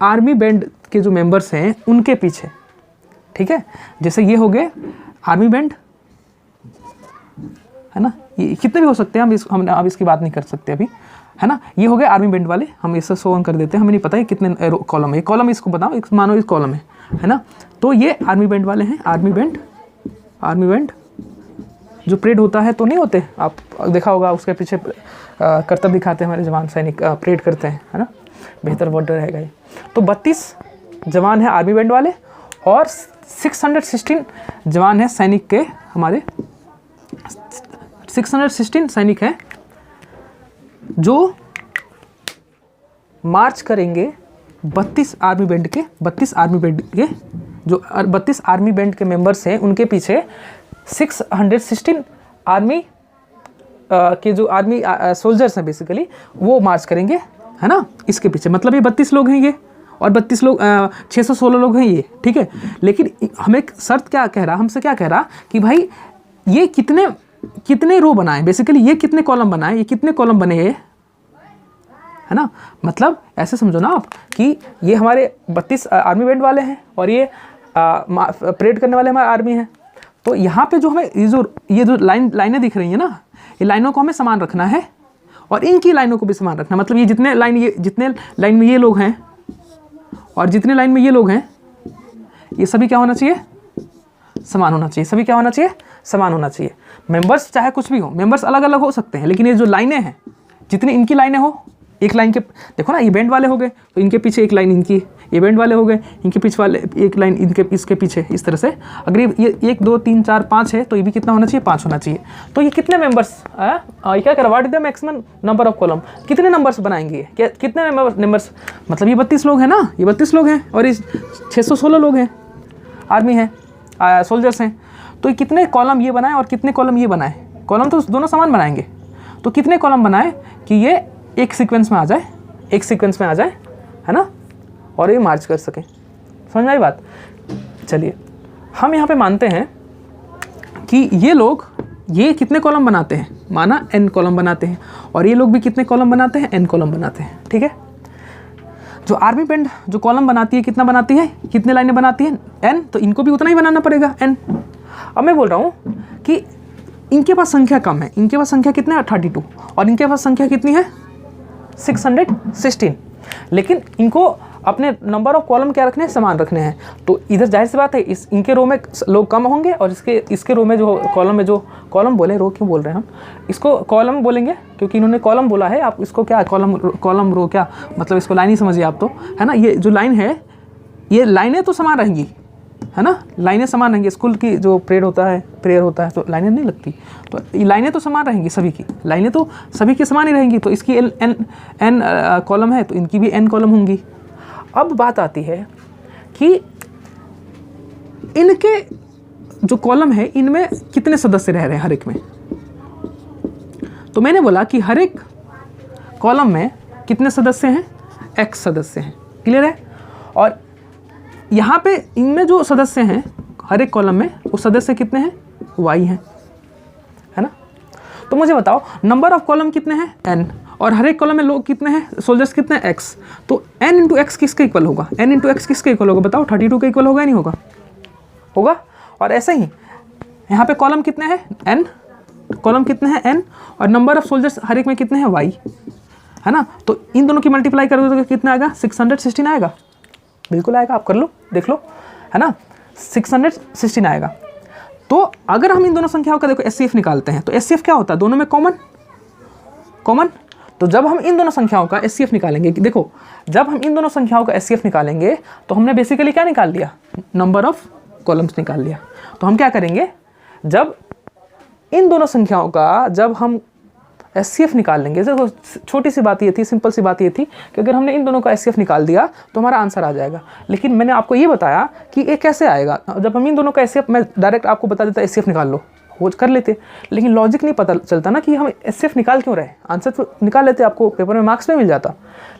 आर्मी बैंड के जो मेंबर्स हैं उनके पीछे, ठीक है। जैसे ये हो गए आर्मी बैंड, है ना, ये कितने भी हो सकते हैं, हम अब इसकी बात नहीं कर सकते अभी, है ना। ये हो गए आर्मी बैंड वाले, हम इसे शो ऑन कर देते हैं, हमें नहीं पता है कितने कॉलम है, कॉलम इसको बताओ, मानो इस कॉलम है ना। तो ये आर्मी बैंड वाले हैं, आर्मी बैंड जो परेड होता है तो नहीं होते, आप देखा होगा उसके पीछे करतब दिखाते हैं हमारे जवान सैनिक, परेड करते हैं, है ना, बेहतर वर्ड रहेगा ये। तो 32 जवान हैं आर्मी बैंड वाले और 616 जवान हैं सैनिक के, हमारे 616 सैनिक हैं जो मार्च करेंगे 32 आर्मी बैंड के जो 32 आर्मी बैंड के मेंबर्स हैं उनके पीछे 616 आर्मी के जो आर्मी सोल्जर्स हैं बेसिकली वो मार्च करेंगे, है ना, इसके पीछे। मतलब ये 32 लोग हैं ये, और 32 लोग 616 लोग हैं ये, ठीक है। लेकिन हमें शर्त क्या कह रहा, हमसे क्या कह रहा कि भाई ये कितने रो बनाए, बेसिकली ये कितने कॉलम बनाए, ये कितने कॉलम बने ये, है ना। मतलब ऐसे समझो ना आप कि ये हमारे 32 आर्मी बैंड वाले हैं और ये परेड करने वाले हमारे आर्मी हैं। तो यहाँ पे जो हमें ये जो लाइनें दिख रही हैं ना, ये लाइनों को हमें समान रखना है और इनकी लाइनों को भी समान रखना। मतलब ये जितने लाइन में ये लोग हैं और जितने लाइन में ये लोग हैं, ये सभी क्या होना चाहिए, समान होना चाहिए। सभी क्या होना चाहिए, समान होना चाहिए। मेंबर्स चाहे कुछ भी हो, मेंबर्स अलग अलग हो सकते हैं, लेकिन ये जो लाइनें हैं, जितनी इनकी लाइनें हो, एक लाइन के देखो ना, ये बैंड वाले हो गए तो इनके पीछे एक लाइन इनकी, ये बैंड वाले हो गए इनके पीछे वाले एक लाइन इनके इसके पीछे, इस तरह से। अगर ये 1 2 3 4 5 है तो ये भी कितना होना चाहिए, 5 होना चाहिए। तो ये कितने मेंबर्स ये क्या कर, what is the maximum number of column, कितने नंबर्स बनाएंगे, क्या कितने नंबर्स, मतलब ये 32 लोग हैं ना, ये 32 लोग हैं और ये 616 लोग हैं, आर्मी है, सोल्जर्स हैं। तो ये कितने कॉलम ये बनाए और कितने कॉलम ये बनाए, कॉलम तो दोनों समान बनाएंगे। तो कितने कॉलम बनाए कि ये एक सीक्वेंस में आ जाए, है ना, और ये मार्च कर सकें। समझ आई बात। चलिए हम यहाँ पे मानते हैं कि ये लोग ये कितने कॉलम बनाते हैं, माना n कॉलम बनाते हैं, और ये लोग भी कितने कॉलम बनाते हैं, n कॉलम बनाते हैं, ठीक है। जो आर्मी बैंड जो कॉलम बनाती है, कितना बनाती है, कितने लाइनें बनाती है, n, तो इनको भी उतना ही बनाना पड़ेगा, n। अब मैं बोल रहा हूँ कि इनके पास संख्या कम है, इनके पास संख्या कितने है, 32, और इनके पास संख्या कितनी है, 616, लेकिन इनको अपने नंबर ऑफ कॉलम क्या रखने हैं, समान रखने हैं। तो इधर जाहिर सी बात है इनके रो में लोग कम होंगे और इसके रो में जो कॉलम में जो कॉलम बोले, रो क्यों बोल रहे हैं हम, इसको कॉलम बोलेंगे क्योंकि इन्होंने कॉलम बोला है। आप इसको क्या कॉलम रो क्या मतलब, इसको लाइन ही समझिए आप, तो है ना। ये जो लाइन है, ये लाइनें तो समान रहेंगी, है ना, लाइनें समान रहेंगी। स्कूल की जो प्रेयर होता है तो लाइनें नहीं लगती, तो ये लाइनें तो समान रहेंगी, सभी की लाइनें तो सभी की समान ही रहेंगी। तो इसकी एन कॉलम है तो इनकी भी n कॉलम होंगी। अब बात आती है कि इनके जो कॉलम है इनमें कितने सदस्य रह रहे हैं हर एक में। तो मैंने बोला कि हर एक कॉलम में कितने सदस्य हैं, x सदस्य हैं, क्लियर है। और यहाँ पे इनमें जो सदस्य हैं हर एक कॉलम में, वो सदस्य कितने हैं, y हैं, है ना। तो मुझे बताओ नंबर ऑफ कॉलम कितने हैं, n, और हर एक कॉलम में लोग कितने हैं, सोल्जर्स कितने हैं, x। तो n इंटू एक्स किसके इक्वल होगा, n इंटू एक्स किसके इक्वल होगा, बताओ, 32 के इक्वल होगा या नहीं होगा, होगा। और ऐसे ही यहाँ पे कॉलम कितने हैं, n, कॉलम कितने हैं, n, और नंबर ऑफ सोल्जर्स हर एक में कितने हैं, y, है ना। तो इन दोनों की मल्टीप्लाई करोगे तो कितना आएगा, 616 आएगा, बिल्कुल आएगा, आप कर लो, देख लो, है ना, 616 आएगा। तो अगर हम इन दोनों संख्याओं का देखो एचसीएफ निकालते हैं, तो एचसीएफ क्या होता है, दोनों में कॉमन। तो जब हम इन दोनों संख्याओं का एचसीएफ निकालेंगे, देखो जब हम इन दोनों संख्याओं का एचसीएफ निकालेंगे तो हमने बेसिकली क्या निकाल लिया, नंबर ऑफ कॉलम्स निकाल लिया। तो हम क्या करेंगे, जब इन दोनों संख्याओं का जब हम एचसीएफ निकाल लेंगे, देखो छोटी सी बात ये थी, सिंपल सी बात ये थी कि अगर हमने इन दोनों का एचसीएफ निकाल दिया तो हमारा आंसर आ जाएगा। लेकिन मैंने आपको ये बताया कि ये कैसे आएगा, जब हम इन दोनों का एचसीएफ, मैं डायरेक्ट आपको बता देता एचसीएफ निकाल लो, वो कर लेते, लेकिन लॉजिक नहीं पता चलता ना कि हम एचसीएफ निकाल क्यों रहे, आंसर तो निकाल लेते, आपको पेपर में मार्क्स में मिल जाता।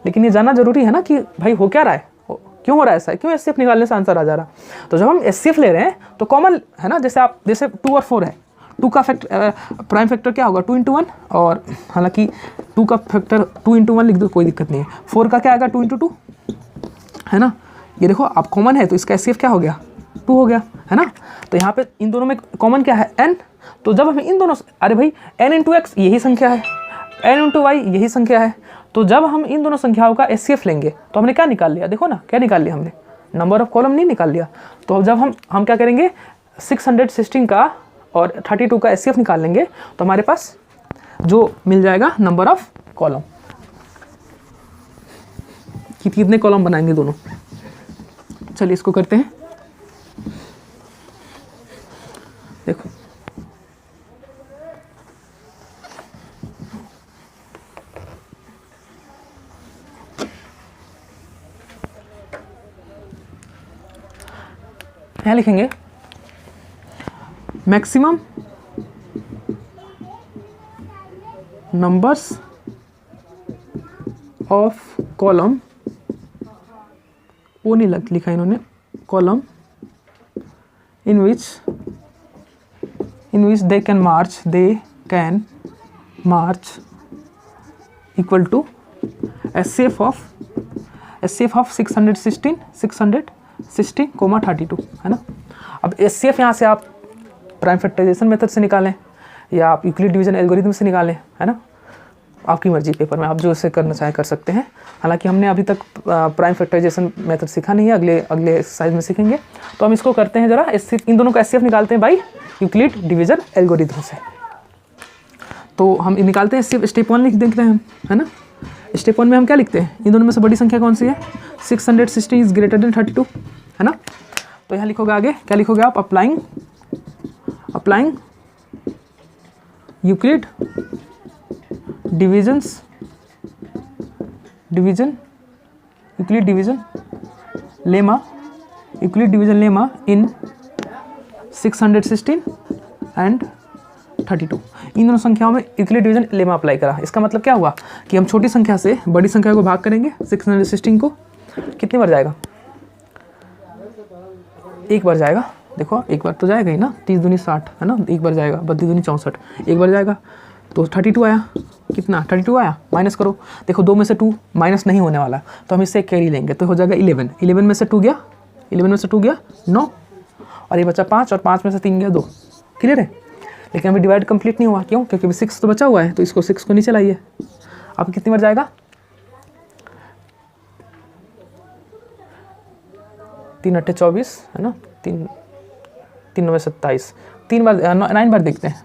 लेकिन ये जानना जरूरी है ना कि भाई हो क्या रहा है, क्यों हो रहा है ऐसा, क्यों एचसीएफ निकालने से आंसर आ जा रहा। तो जब हम एचसीएफ ले रहे हैं तो कॉमन है ना, जैसे 2 और 4 है, 2 का प्राइम फैक्टर क्या होगा, 2 इंटू 1, और हालांकि 2 का फैक्टर 2 इंटू 1 लिख दो, कोई दिक्कत नहीं है। 4 का क्या आएगा, 2 इंटू 2, है ना। ये देखो आप कॉमन है तो इसका एचसीएफ क्या हो गया, 2 हो गया, है ना। तो यहाँ पे इन दोनों में कॉमन क्या है, n। तो जब हम इन दोनों, अरे भाई n इंटू एक्स यही संख्या है, n इंटू वाई यही संख्या है, तो जब हम इन दोनों संख्याओं का एचसीएफ लेंगे तो हमने क्या निकाल लिया, देखो ना क्या निकाल लिया हमने, नंबर ऑफ कॉलम नहीं निकाल लिया। तो अब जब हम क्या करेंगे, 616 का और 32 का एचसीएफ निकाल लेंगे तो हमारे पास जो मिल जाएगा नंबर ऑफ कॉलम, कितने कॉलम बनाएंगे दोनों। चलिए इसको करते हैं, देखो यहाँ लिखेंगे मैक्सिमम नंबर्स ऑफ कॉलम, वो नहीं लिखा इन्होंने, column in which they can march equal to HCF of 616, 32 है ना। अब एचसीएफ यहाँ से आप प्राइम फैक्टराइजेशन मेथड से निकालें या आप यूक्लिड डिवीजन एल्गोरिथम से निकालें, है ना, आपकी मर्जी, पेपर में आप जो इसे करना चाहे कर सकते हैं। हालांकि हमने अभी तक प्राइम फैक्टराइजेशन मेथड सीखा नहीं है, अगले एक्सरसाइज में सीखेंगे। तो हम इसको करते हैं जरा, इन दोनों का एचसीएफ निकालते हैं बाई यूक्लिड डिवीजन एल्गोरिथम से। तो हम निकालते हैं एचसीएफ, स्टेप 1 लिख देते हैं, है ना। स्टेप 1 में हम क्या लिखते हैं, इन दोनों में से बड़ी संख्या कौन सी है, 616 इज ग्रेटर देन 32, है ना। तो यहाँ लिखोगे, आगे क्या लिखोगे आप, applying Euclid Euclid division lemma in 616 and 32। इन दोनों संख्याओं में यूक्लिड डिवीजन लेमा अप्लाई करा। इसका मतलब क्या हुआ कि हम छोटी संख्या से बड़ी संख्या को भाग करेंगे। 616 को कितनी बार जाएगा, एक बार जाएगा, देखो एक बार तो जाएगा ही ना, 30 दूनी 60 है ना, एक बार जाएगा, 32 दूनी 64, एक बार जाएगा, तो 32 आया, कितना 32 आया, माइनस करो, देखो 2 में से 2 माइनस नहीं होने वाला, तो हम इससे कैरी लेंगे, तो हो जाएगा 11 में से 2 गया, 9, और ये बचा 5, और 5 में से 3 गया 2, क्लियर है। लेकिन अभी डिवाइड कंप्लीट नहीं हुआ, क्यों, क्योंकि अभी 6 तो बचा हुआ है, तो इसको 6 को नीचे लाइए। अब कितनी बार जाएगा, 3 8 24 है ना, 3 9 27, 3 बार 9 बार देखते हैं,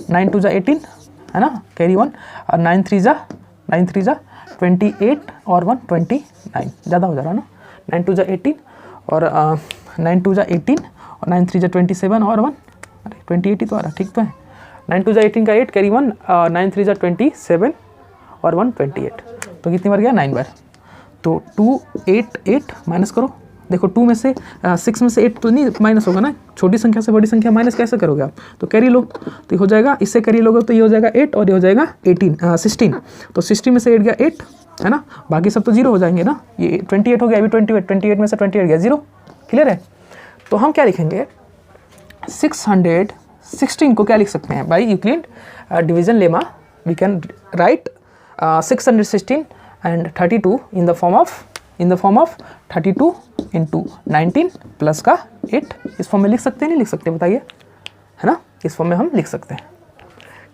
9 2 जा 18 है ना, कैरी 1, और 9 3 जा 28 और 1 29, ज़्यादा हो जा रहा है ना, 9 2 जा 18 और 9 2 जा 18 और 9 3 जा 27 और 1 28 ही तो आ रहा, ठीक तो है। 9 2 जा 18 का 8 कैरी 1, 9 3 जा 27 और 1 28, तो कितनी बार गया, 9 बार। तो 2 8 8 माइनस करो, देखो 2 में से 6 में से 8 तो नहीं माइनस होगा ना, छोटी संख्या से बड़ी संख्या माइनस कैसे करोगे आप, तो कैरी लो, तो ये हो जाएगा, इससे कैरी लोगे तो ये हो जाएगा 8 और ये हो जाएगा 16, तो 16 में से 8 गया 8 है ना, बाकी सब तो 0 हो जाएंगे ना, ये 28 हो गया, अभी 28 में से 28 गया 0, क्लियर है। तो हम क्या लिखेंगे, 616 को क्या लिख सकते हैं, by Euclid division lemma we can write 616 and 32 in the form of 32 into 19 plus का 8, इस फॉर्म में लिख सकते हैं, नहीं लिख सकते बताइए, है ना, इस फॉर्म में हम लिख सकते हैं।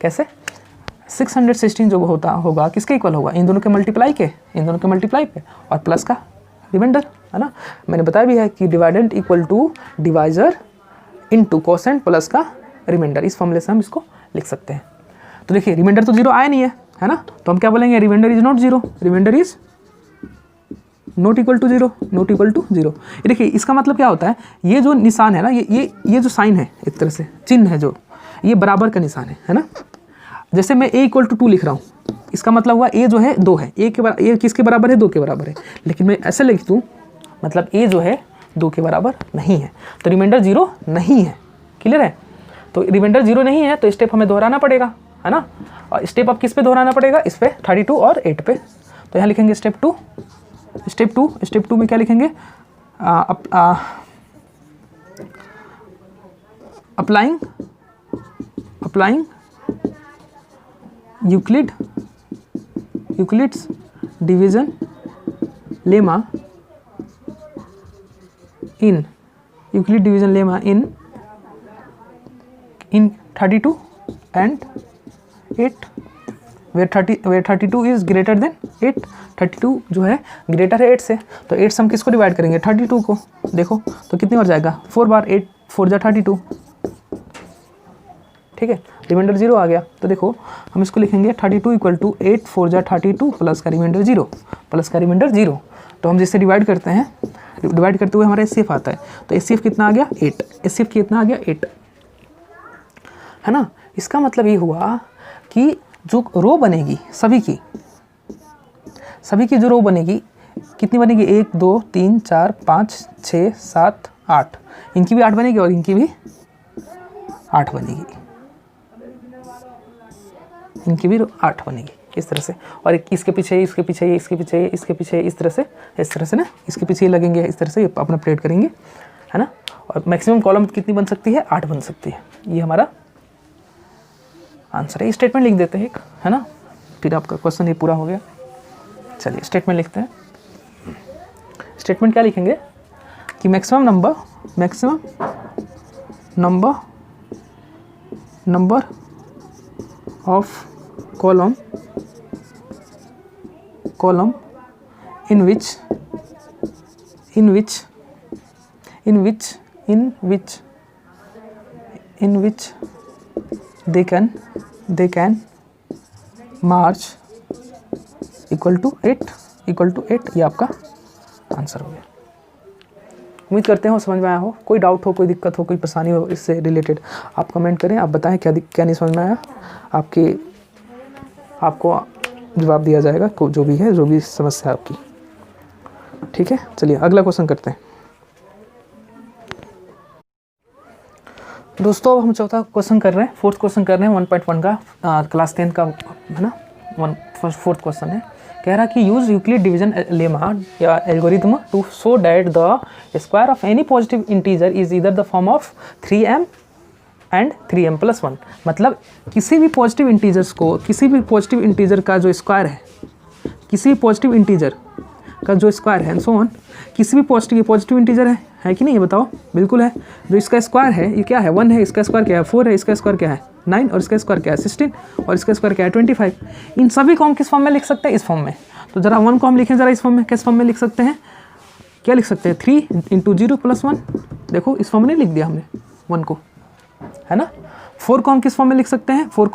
कैसे, 616 जो होगा किसके इक्वल होगा, इन दोनों के मल्टीप्लाई पे और प्लस का रिमाइंडर, है ना। मैंने बताया भी है कि dividend equal to divisor into quotient plus का रिमाइंडर, इस फॉर्मूले से हम इसको लिख सकते हैं। तो देखिए रिमाइंडर तो 0 आया नहीं है ना, तो हम क्या बोलेंगे, remainder is not 0, remainder is not equal to 0। ये देखिए इसका मतलब क्या होता है, ये जो निशान है ना, ये जो साइन है, एक तरह से चिन्ह है जो, ये बराबर का निशान है ना। जैसे मैं a इक्वल टू 2 लिख रहा हूँ, इसका मतलब हुआ a जो है 2 है, a किसके बराबर है, 2 के बराबर है। लेकिन मैं ऐसे लिख दूँ, मतलब a जो है 2 के बराबर नहीं है, तो रिमाइंडर 0 नहीं है, क्लियर है। तो रिमाइंडर 0 नहीं है, तो स्टेप हमें दोहराना पड़ेगा, है ना। और स्टेप अब किस पे दोहराना पड़ेगा, इस पे 32 और 8 पे। तो यहाँ लिखेंगे स्टेप टू में क्या लिखेंगे, applying Euclid's division lemma in in 32 and 8 where 32 is greater than 8, 32 जो है ग्रेटर है 8 से, तो 8 से हम किसको डिवाइड करेंगे, 32 को, देखो तो कितनी बार जाएगा, 4 बार, 8 4 जा 32, ठीक है, रिमाइंडर 0 आ गया। तो देखो हम इसको लिखेंगे 32 इक्वल टू 8 4 जा 32 प्लस का रिमाइंडर 0, तो हम जिससे डिवाइड करते हैं, डिवाइड करते हुए हमारा एचसीएफ आता है, तो एचसीएफ कितना आ गया 8, एचसीएफ कितना आ गया 8, है ना। इसका मतलब ये हुआ कि जो रो बनेगी सभी की जो रो बनेगी कितनी बनेगी, 1 2 3 4 5 6 7 8, इनकी भी 8 बनेगी और इनकी भी 8 बनेगी, इनकी भी 8 बनेगी इस तरह से। और इसके पीछे, इसके पीछे, इसके पीछे, इसके पीछे, इस तरह से ना, इसके पीछे लगेंगे, इस तरह से ये अपना प्लेट करेंगे, है ना। और मैक्सिमम कॉलम कितनी बन सकती है? 8 बन सकती है। ये हमारा आंसर है। ये स्टेटमेंट लिख देते हैं एक, है ना, फिर आपका क्वेश्चन ये पूरा हो गया। चलिए स्टेटमेंट लिखते हैं। स्टेटमेंट क्या लिखेंगे कि maximum number of column in which they can march equal to 8, ये आपका आंसर हो गया। उम्मीद करते हैं वो समझ में आया हो। कोई डाउट हो, कोई दिक्कत हो, कोई परेशानी हो इससे रिलेटेड, क्या कमेंट करें, आप बताएं क्या नहीं समझ में आया, आपको जवाब दिया जाएगा, जो भी समस्या आपकी। ठीक है, चलिए अगला क्वेश्चन करते हैं दोस्तों। अब हम चौथा क्वेश्चन कर रहे हैं, फोर्थ क्वेश्चन कर रहे हैं 1.1 का, क्लास 10 का, है ना। फोर्थ क्वेश्चन है, कह रहा कि यूज यूक्लिड डिवीजन लेमा या algorithm to show that the square of any positive integer is इधर the form of 3m and 3m+1। मतलब किसी भी पॉजिटिव इंटीजर्स को, किसी भी पॉजिटिव इंटीजर का जो स्क्वायर है, किसी भी पॉजिटिव इंटीजर का जो स्क्वायर है, सो ऑन, किसी भी पॉजिटिव इंटीजर है कि नहीं, ये बताओ। बिल्कुल है। जो इसका स्क्वायर है ये क्या है? 1 है, इसका स्क्वायर क्या है? 4 है, इसका स्क्वायर क्या है? 9, और इसका स्क्वायर क्या है? 16, और इसका स्क्वायर क्या है? 25। इन सभी को हम किस फॉर्म में लिख सकते हैं? इस फॉर्म में। तो जरा 1 को हम लिखें, जरा इस फॉर्म में। किस फॉर्म में लिख सकते हैं? क्या लिख सकते हैं? 3 × 0 + 1। देखो इस फॉर्म में नहीं लिख दिया हमने 1 को, है ना। 4 को हम किस फॉर्म में लिख सकते हैं? 4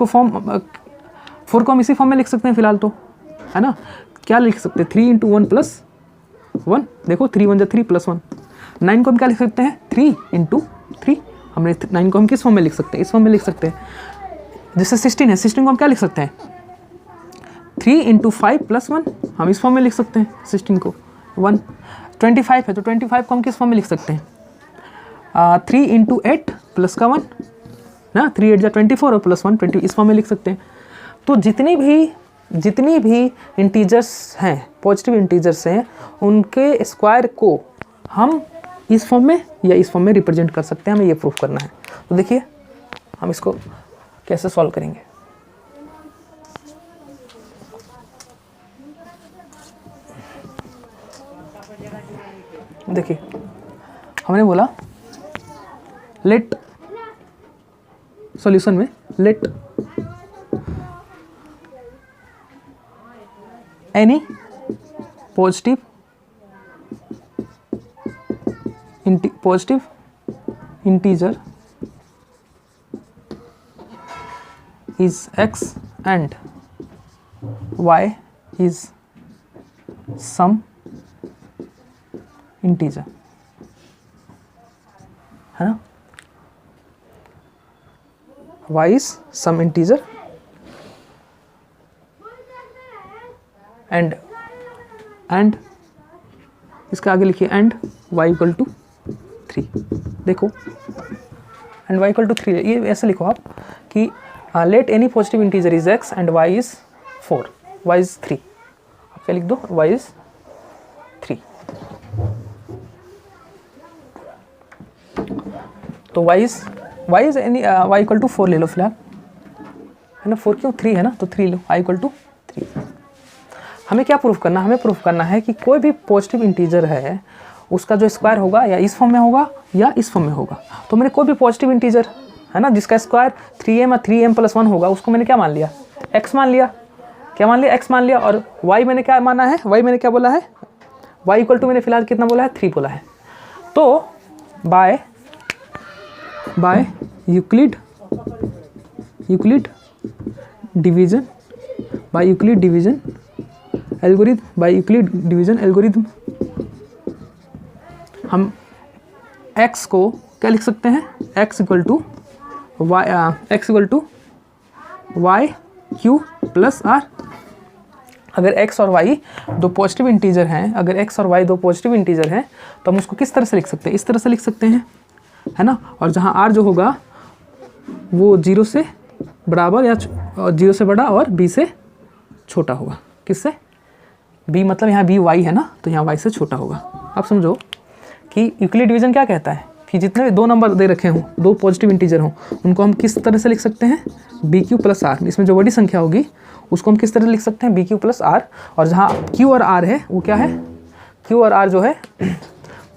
को हम इसी फॉर्म में लिख सकते हैं फिलहाल तो, है ना। क्या लिख सकते हैं? 3 × 1 + 1। देखो 3 × 1 = 3 + 1। 9 को हम क्या लिख सकते हैं? 3 × 3। हमने 9 को हम किस फॉर्म में लिख सकते हैं? इस फॉर्म में लिख सकते हैं। जैसे 16 है, 16 को हम क्या लिख सकते हैं? 3 × 5 + 1। हम इस फॉर्म में लिख सकते हैं 16 को 1। 25 है तो 25 को हम किस फॉर्म में लिख सकते हैं? 3 × 8 + 1 ना, 3 × 8 = 24 और +1 20, इस फॉर्म में लिख सकते हैं। तो जितनी भी इंटीजर्स हैं, पॉजिटिव इंटीजर्स हैं, उनके स्क्वायर को हम इस फॉर्म में या इस फॉर्म में रिप्रेजेंट कर सकते हैं। हमें ये प्रूफ करना है। तो देखिए हम इसको कैसे सॉल्व करेंगे। देखिए हमने बोला लेट सॉल्यूशन में late any positive integer is x and y is some integer, है ना। y is some integer and इसका आगे लिखिए and y = 3। देखो एंड y = 3, ये ऐसे लिखो आप कि late any positive integer is x and y is 4, y is 3। आप क्या लिख दो? y is 3। तो y is एनी y = 4 ले लो फिलहाल, है ना। 4 क्यों? 3 है ना, तो 3 लो, y = 3। हमें क्या प्रूफ करना? हमें प्रूफ करना है कि कोई भी पॉजिटिव इंटीजर है, उसका जो स्क्वायर होगा या इस फॉर्म में होगा या इस फॉर्म में होगा। तो मैंने कोई भी पॉजिटिव इंटीजर, है ना, जिसका स्क्वायर 3m या 3m+1 होगा, उसको मैंने क्या मान लिया? x मान लिया। क्या मान लिया? x मान लिया। और y मैंने क्या माना है? y मैंने क्या बोला है? y = मैंने फिलहाल कितना बोला है? 3 बोला है। तो बाय यूक्लिड डिवीजन एल्गोरिथम हम x को क्या लिख सकते हैं? x = y q + r। अगर x और y दो पॉजिटिव इंटीजर हैं, अगर x और y दो पॉजिटिव इंटीजर हैं तो हम उसको किस तरह से लिख सकते हैं, इस तरह से लिख सकते हैं, है ना। और जहाँ r जो होगा वो 0 से बराबर या 0 से बड़ा और b से छोटा होगा। किससे? b मतलब यहाँ b y है ना, तो यहाँ y से छोटा होगा। आप समझो कि यूक्लिड डिवीजन क्या कहता है कि जितने दो नंबर दे रखे हों, दो पॉजिटिव इंटीजर हों, उनको हम किस तरह से लिख सकते हैं, BQ प्लस R। इसमें जो बड़ी संख्या होगी उसको हम किस तरह लिख सकते हैं, BQ प्लस R। और जहाँ Q और R है वो क्या है, Q और R जो है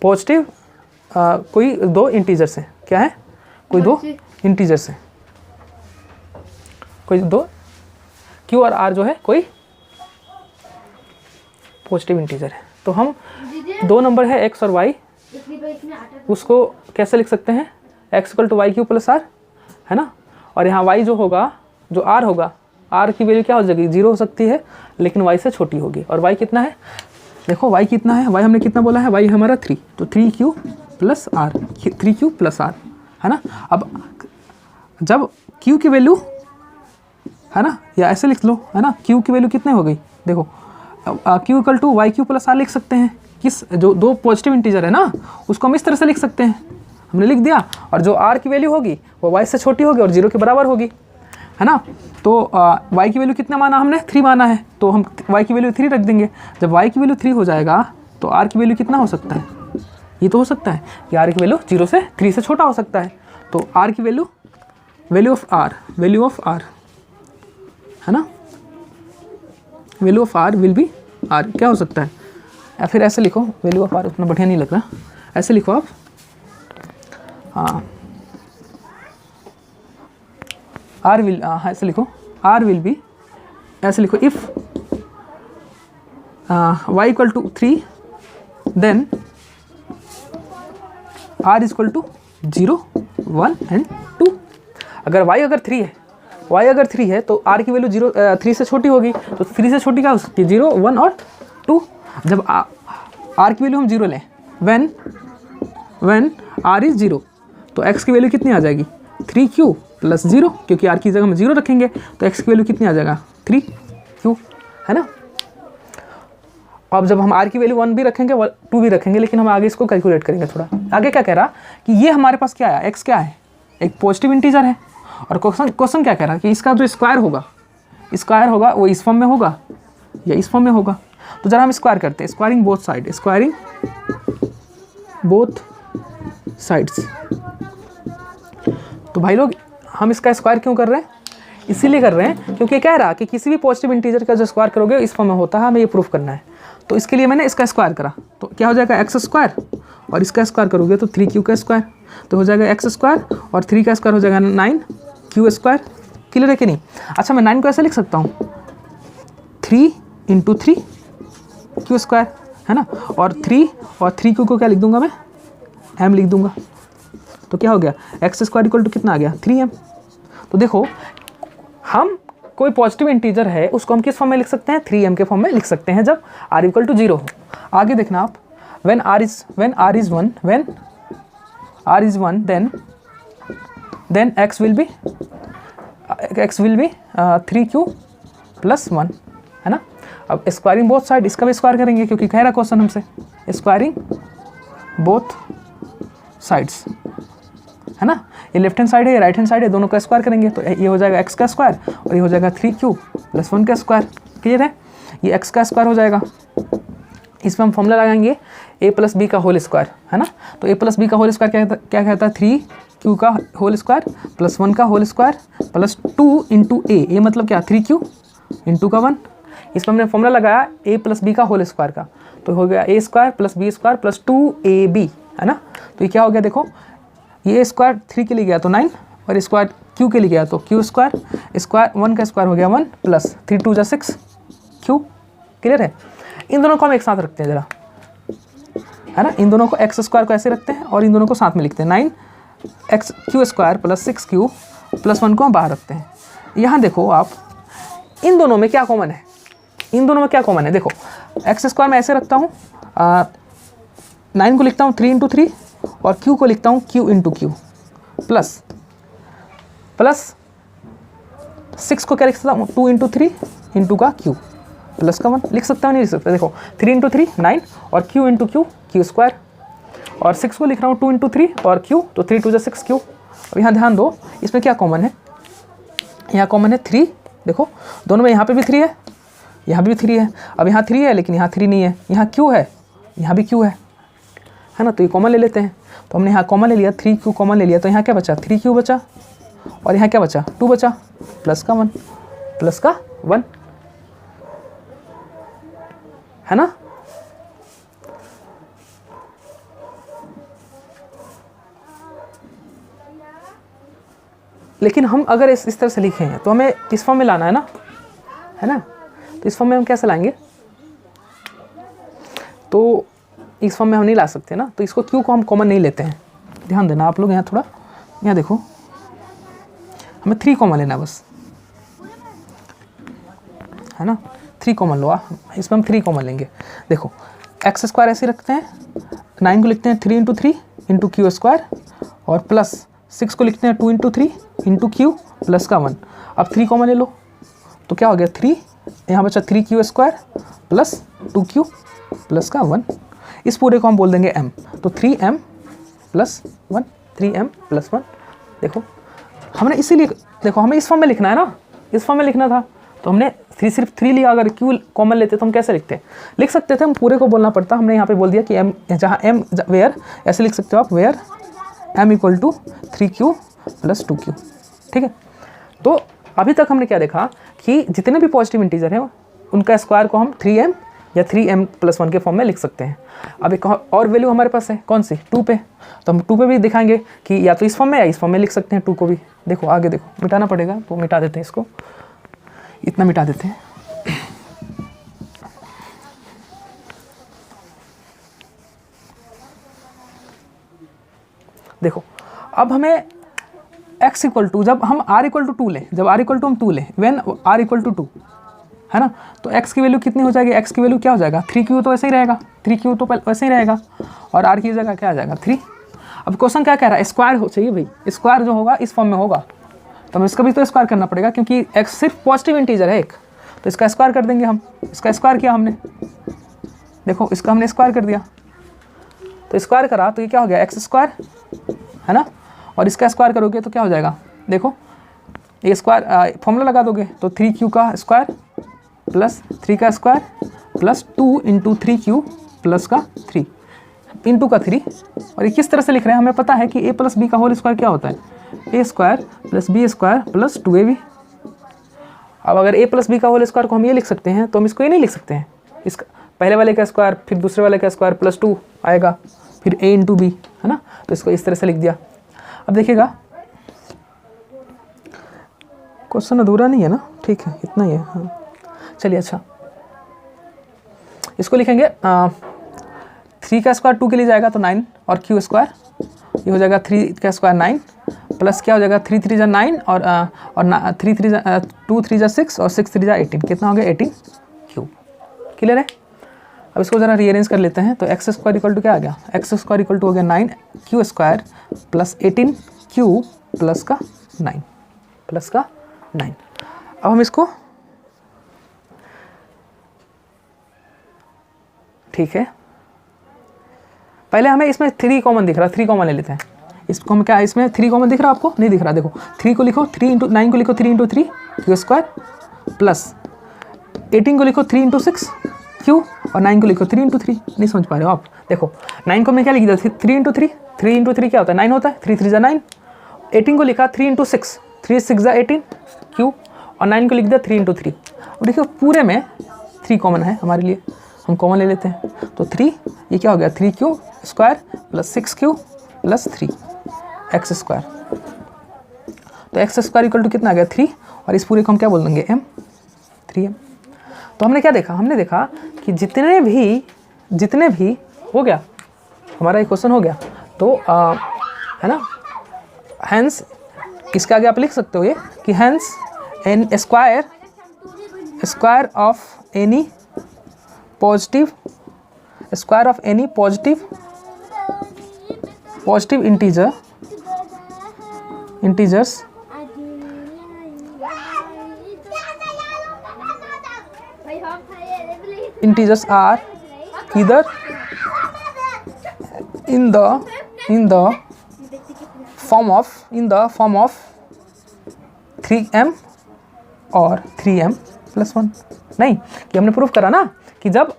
पॉजिटिव कोई दो इंटीजर से, क्या है, कोई दो इंटीजर से, कोई दो, Q और R जो है कोई पॉजिटिव इंटीजर है। तो हम दो नंबर है x और y, उसको कैसे लिख सकते हैं, x equal to y q plus r, है ना। और यहाँ y जो होगा, जो r होगा, r की वैल्यू क्या हो जाएगी, 0 हो सकती है लेकिन y से छोटी होगी। और y कितना है, देखो y कितना है, y हमने कितना बोला है, y हमारा 3, तो 3q plus are, 3q plus r, है ना। अब जब q की वैल्यू, है ना, या ऐसे लिख लो, है ना, q की वैल्यू कितने हो गई, देखो q equal to y q plus r लिख सकते हैं। किस, जो दो पॉजिटिव इंटीजर है ना उसको हम इस तरह से लिख सकते हैं, हमने लिख दिया। और जो r की वैल्यू होगी वो y से छोटी होगी और 0 के बराबर होगी, है ना। तो y की वैल्यू कितना माना हमने, 3 माना है, तो हम y की वैल्यू 3 रख देंगे। जब y की वैल्यू 3 हो जाएगा तो r की वैल्यू कितना हो सकता है, ये तो हो सकता है कि r की वैल्यू 0 से 3 से छोटा हो सकता है। तो r की वैल्यू, वैल्यू ऑफ r, है ना, value of r will be r, क्या हो सकता है, या फिर ऐसे लिखो, वैल्यू ऑफ r उतना बढ़िया नहीं लग रहा, ऐसे लिखो आप, हाँ r विल, ऐसे लिखो, r विल बी, ऐसे लिखो, if y equal to 3 then r is equal to 0, 1 and 2। अगर y अगर 3 है, y अगर 3 है तो r की वैल्यू 3 से छोटी होगी, तो 3 से छोटी क्या हो सकती है, 0, 1 और 2। जब r की वैल्यू हम 0 लें, व्हेन r इज 0, तो x की वैल्यू कितनी आ जाएगी, 3q प्लस 0, क्योंकि r की जगह हम 0 रखेंगे तो x की वैल्यू कितनी आ जाएगा, 3q, है ना। अब जब हम r की वैल्यू 1 भी रखेंगे, 2 भी रखेंगे, लेकिन हम आगे इसको कैलकुलेट करेंगे थोड़ा आगे। क्या कह रहा कि ये हमारे पास क्या है, x क्या है, एक पॉजिटिव इंटीजर है, और क्वेश्चन क्या कह रहा है कि इसका जो स्क्वायर होगा वो इस फॉर्म में होगा या इस फॉर्म में होगा। तो जरा हम स्क्वायर करते हैं, स्क्वायरिंग बोथ साइड्स। तो भाई लोग हम इसका स्क्वायर क्यों कर रहे हैं, इसीलिए कर रहे हैं क्योंकि कह रहा कि किसी भी पॉजिटिव इंटीजर का जो स्क्वायर करोगे इस फॉर्म में होता है, हमें ये प्रूफ करना है। तो इसके लिए मैंने इसका स्क्वायर करा, तो क्या हो जाएगा एक्स स्क्वायर, और इसका स्क्वायर करोगे तो 3q का स्क्वायर, तो हो जाएगा एक्स स्क्वायर, और 3 का स्क्वायर हो जाएगा 9q स्क्वायर। क्लियर है कि नहीं। अच्छा मैं 9 को ऐसे लिख सकता हूँ, 3 × 3q स्क्वायर, है ना, और 3q को क्या लिख दूंगा मैं, m लिख दूंगा। तो क्या हो गया, एक्स स्क्वायर इक्वल टू कितना आ गया, 3m। तो देखो हम कोई पॉजिटिव इंटीजर है उसको हम किस फॉर्म में लिख सकते हैं, 3m के फॉर्म में लिख सकते हैं जब r इक्वल टू 0 हो। आगे देखना आप, when r is 1 then x will be 3q plus 1, है ना। अब स्क्वायरिंग बोथ साइड, इसका भी स्क्वायर करेंगे क्योंकि कह रहा क्वेश्चन हमसे स्क्वायरिंग बोथ साइड्स, है ना। ये लेफ्ट हैंड साइड है, ये राइट हैंड साइड है, दोनों का स्क्वायर करेंगे तो ये हो जाएगा x का स्क्वायर और ये हो जाएगा 3q प्लस 1 का स्क्वायर। क्लियर है, ये x का स्क्वायर हो जाएगा। इसमें हम फॉर्मूला लगाएंगे a प्लस बी का होल स्क्वायर, है ना। तो a प्लस बी का होल स्क्वायर क्या कहता है, 3q का होल स्क्वायर प्लस 1 का होल स्क्वायर प्लस 2 × a मतलब क्या, 3q × का 1। इसमें हमने फॉर्मूला लगाया a प्लस बी का होल स्क्वायर का, तो हो गया a square plus b square plus 2ab, है ना। तो ये क्या हो गया, देखो ये स्क्वायर 3 के लिए गया तो 9 और स्क्वायर q के लिए गया तो q स्क्वायर, स्क्वायर 1 का स्क्वायर हो गया 1 प्लस 3 × 2 = 6 q। क्लियर है। इन दोनों को हम एक साथ रखते हैं जरा, है ना, इन दोनों को x स्क्वायर को ऐसे रखते हैं और इन दोनों को साथ में लिखते हैं, 9xq square plus 6q plus 1 को हम बाहर रखते हैं। यहाँ देखो आप, इन दोनों में क्या कॉमन है, देखो एक्स स्क्वायर में ऐसे रखता हूँ, 9 को लिखता हूँ 3 × 3 और q को लिखता हूँ q × q प्लस 6 को क्या लिख सकता हूँ, 2 × 3 × का q प्लस का 1 लिख सकता हूँ नहीं लिख सकता, देखो 3 इंटू 3 9 और q इंटू क्यू स्क्वायर, और 6 को लिख रहा हूँ 2 इंटू 3 और q, तो 3 2 6 q। अब यहाँ ध्यान दो इसमें क्या कॉमन है, यहाँ कॉमन है 3, देखो दोनों में यहाँ पे भी 3 है, यहाँ भी 3 है। अब यहाँ 3 है लेकिन यहाँ 3 नहीं है, यहाँ q है, यहाँ भी q है ना, तो ये कॉमन ले लेते हैं। तो हमने यहाँ कॉमन ले लिया, 3q कॉमन ले लिया, तो यहाँ क्या बचा 3q बचा, और यहाँ क्या बचा 2 बचा, प्लस का 1 है ना। लेकिन हम अगर इस तरह से लिखे हैं तो हमें इस फॉर्म में लाना है ना, तो इस फॉर्म में हम कैसे लाएंगे, तो इस फॉर्म में हम नहीं ला सकते ना, तो इसको क्यू को हम कॉमन नहीं लेते हैं। ध्यान देना आप लोग, यहाँ थोड़ा, यहाँ देखो हमें 3 कॉमन लेना बस, है ना, 3 कॉमन लो, इसमें हम 3 कॉमन लेंगे। देखो एक्स स्क्वायर ऐसे रखते हैं, 9 को लिखते हैं 3 इंटू 3 इंटू क्यू स्क्वायर, और प्लस 6 को लिखते हैं 2 इंटू 3 इंटू क्यू प्लस का 1। अब 3 कॉमन ले लो तो क्या हो गया 3, यहाँ बचा 3q square plus 2q plus का 1, इस पूरे को हम बोल देंगे m, तो 3m प्लस 1, 3m प्लस 1। देखो हमने इसीलिए, देखो हमें इस फॉर्म में लिखना है ना, इस फॉर्म में लिखना था, तो हमने सिर्फ 3 लिया। अगर q कॉमन लेते तो हम कैसे लिख सकते थे, हम पूरे को बोलना पड़ता, हमने यहाँ पे बोल दिया कि m, जहाँ m वेयर, ऐसे लिख सकते हो आप, where m equal to 3q plus 2q, ठीक है। तो अभी तक हमने क्या देखा कि जितने भी पॉजिटिव इंटीजर हैं उनका स्क्वायर को हम 3m या 3m प्लस 1 के फॉर्म में लिख सकते हैं। अब एक और वैल्यू हमारे पास है, कौन सी, 2 पे, तो हम 2 पे भी दिखाएंगे कि या तो इस फॉर्म में या इस फॉर्म में लिख सकते हैं 2 को भी। देखो आगे देखो, मिटाना पड़ेगा तो मिटा देते हैं इसको, इतना मिटा देते हैं। देखो अब हमें x इक्वल टू, जब हम r इक्वल टू 2 लें, जब r इक्वल टू हम 2 लें, व्हेन r इक्वल टू 2, है ना, तो x की वैल्यू कितनी हो जाएगी, x की वैल्यू क्या हो जाएगा 3q, तो ऐसे ही रहेगा, 3q तो वैसे ही रहेगा, और r की जगह क्या आ जाएगा 3। अब क्वेश्चन क्या कह रहा है, स्क्वायर हो चाहिए भाई, स्क्वायर जो होगा इस फॉर्म में होगा, तो हमें इसका भी तो स्क्वायर करना पड़ेगा, क्योंकि x सिर्फ पॉजिटिव इंटीजर है एक, तो इसका स्क्वायर कर देंगे हम। इसका स्क्वायर किया हमने, देखो इसका हमने स्क्वायर कर दिया, तो स्क्वायर करा तो ये क्या हो गया x स्क्वायर, है ना, और इसका स्क्वायर करोगे तो क्या हो जाएगा, देखो ये स्क्वायर फॉर्मूला लगा दोगे तो 3q का स्क्वायर प्लस 3 का square plus 2 into 3q plus का 3 इंटू का 3। और ये किस तरह से लिख रहे हैं, हमें पता है कि a प्लस बी का होल स्क्वायर क्या होता है, a square plus b square plus 2ab। अब अगर a प्लस बी का होल स्क्वायर को हम ये लिख सकते हैं, तो हम इसको ये नहीं लिख सकते हैं, इसका पहले वाले का स्क्वायर फिर दूसरे वाले का स्क्वायर प्लस 2 आएगा, फिर a इंटू बी, है ना, तो इसको इस तरह से लिख दिया। अब देखिएगा क्वेश्चन अधूरा नहीं है ना, ठीक है इतना ही है, हाँ चलिए। अच्छा इसको लिखेंगे 3 का स्क्वायर 2 के लिए जाएगा तो 9, और q स्क्वायर ये हो जाएगा 3 का स्क्वायर 9 प्लस क्या हो जाएगा 3 3 जा 9 और 3 3 जा 2 3 जा 6 और 6 3 जा 18, कितना हो गया 18q। क्लियर है। अब इसको ज़रा रीअरेंज कर लेते हैं, तो एक्स स्क्वायर इक्वल टू क्या आ गया, एक्स स्क्वायर इक्वल टू हो गया 9q square plus 18q plus का 9। अब हम इसको, ठीक है, पहले हमें इसमें 3 कॉमन दिख रहा, 3 कॉमन ले लेते हैं। इसको हम क्या, इसमें 3 कॉमन दिख रहा आपको, नहीं दिख रहा, देखो 3 को लिखो 3 इंटू 9 को लिखो 3 इंटू 3 q स्क्वायर प्लस 18 को लिखो 3 इंटू 6 q और 9 को लिखो 3 इंटू 3। नहीं समझ पा रहे हो आप, देखो 9 को मैं क्या लिख दिया 3 इंटू 3, 3 इंटू 3 क्या होता है 9 होता है, 3 3 जा 9। 18 को लिखा 3 इंटू 6, 3 6 जा 18 q, और 9 को लिख दिया 3 इंटू 3। और देखिए पूरे में 3 कॉमन है हमारे लिए, हम कॉमन ले लेते हैं, तो 3 ये क्या हो गया 3q square plus 6q plus 3 x square. तो एक्स स्क्वायर इक्वल टू कितना आ गया 3, और इस पूरे को हम क्या बोल देंगे m, 3m। तो हमने क्या देखा, हमने देखा कि जितने भी हो गया हमारा ये क्वेश्चन हो गया, तो है ना, हैंस इसके आगे आप लिख सकते हो ये कि hence n square of any positive integers integers are इधर in the form of 3m और 3m प्लस 1। नहीं, कि हमने प्रूफ करा ना कि जब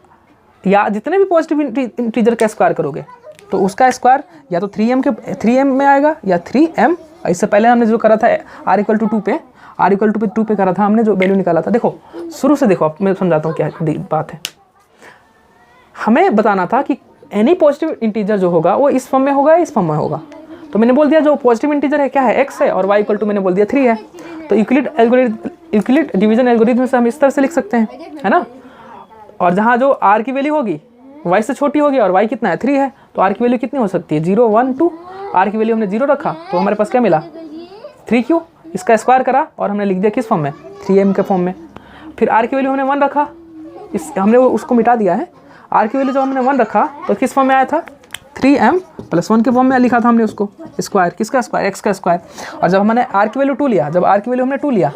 या जितने भी पॉजिटिव इंटीजर का स्क्वायर करोगे तो उसका स्क्वायर या तो 3m में आएगा या 3m। इससे पहले हमने जो करा था r इक्वल टू 2 पे, r इक्वल टू 2 पे करा था हमने, जो वैल्यू निकाला था। देखो शुरू से देखो, मैं समझाता हूँ क्या बात है। हमें बताना था कि एनी पॉजिटिव इंटीजर जो होगा वो इस फॉर्म में होगा, इस फॉर्म में होगा। तो मैंने बोल दिया जो पॉजिटिव इंटीजर है क्या है, x है, और y इक्वल टू मैंने बोल दिया 3 है। तो यूक्लिड डिवीजन एल्गोरिथम से हम इस तरह से लिख सकते हैं, है ना। और जहाँ जो r की वैल्यू होगी y से छोटी होगी और y कितना है 3 है, तो r की वैल्यू कितनी हो सकती है 0 1 2। r की वैल्यू हमने 0 रखा तो हमारे पास क्या मिला 3 क्यू। इसका स्क्वायर करा और हमने लिख दिया किस फॉर्म में 3m के फॉर्म में। फिर r की वैल्यू हमने 1 रखा, हमने उसको मिटा दिया है। r की वैल्यू जब हमने 1 रखा तो किस फॉर्म में आया था 3m प्लस 1 के फॉर्म में लिखा था हमने उसको। स्क्वायर किसका स्क्वायर, x का स्क्वायर। और जब हमने r की वैल्यू 2 लिया, जब r की वैल्यू हमने 2 लिया,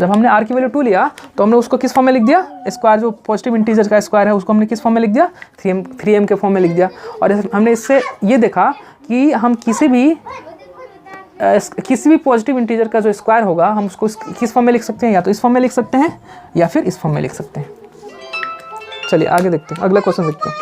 जब हमने r की वैल्यू 2 लिया तो हमने उसको किस फॉर्म में लिख दिया, स्क्वायर जो पॉजिटिव इंटीजर का स्क्वायर है उसको हमने किस फॉर्म में लिख दिया 3m के फॉर्म में लिख दिया। और हमने इससे ये देखा कि हम किसी भी पॉजिटिव इंटीजर का जो स्क्वायर होगा हम उसको किस फॉर्म में लिख सकते हैं, या तो इस फॉर्म में लिख सकते हैं या फिर इस फॉर्म में लिख सकते हैं। चलिए आगे देखते हैं, अगला क्वेश्चन देखते हैं।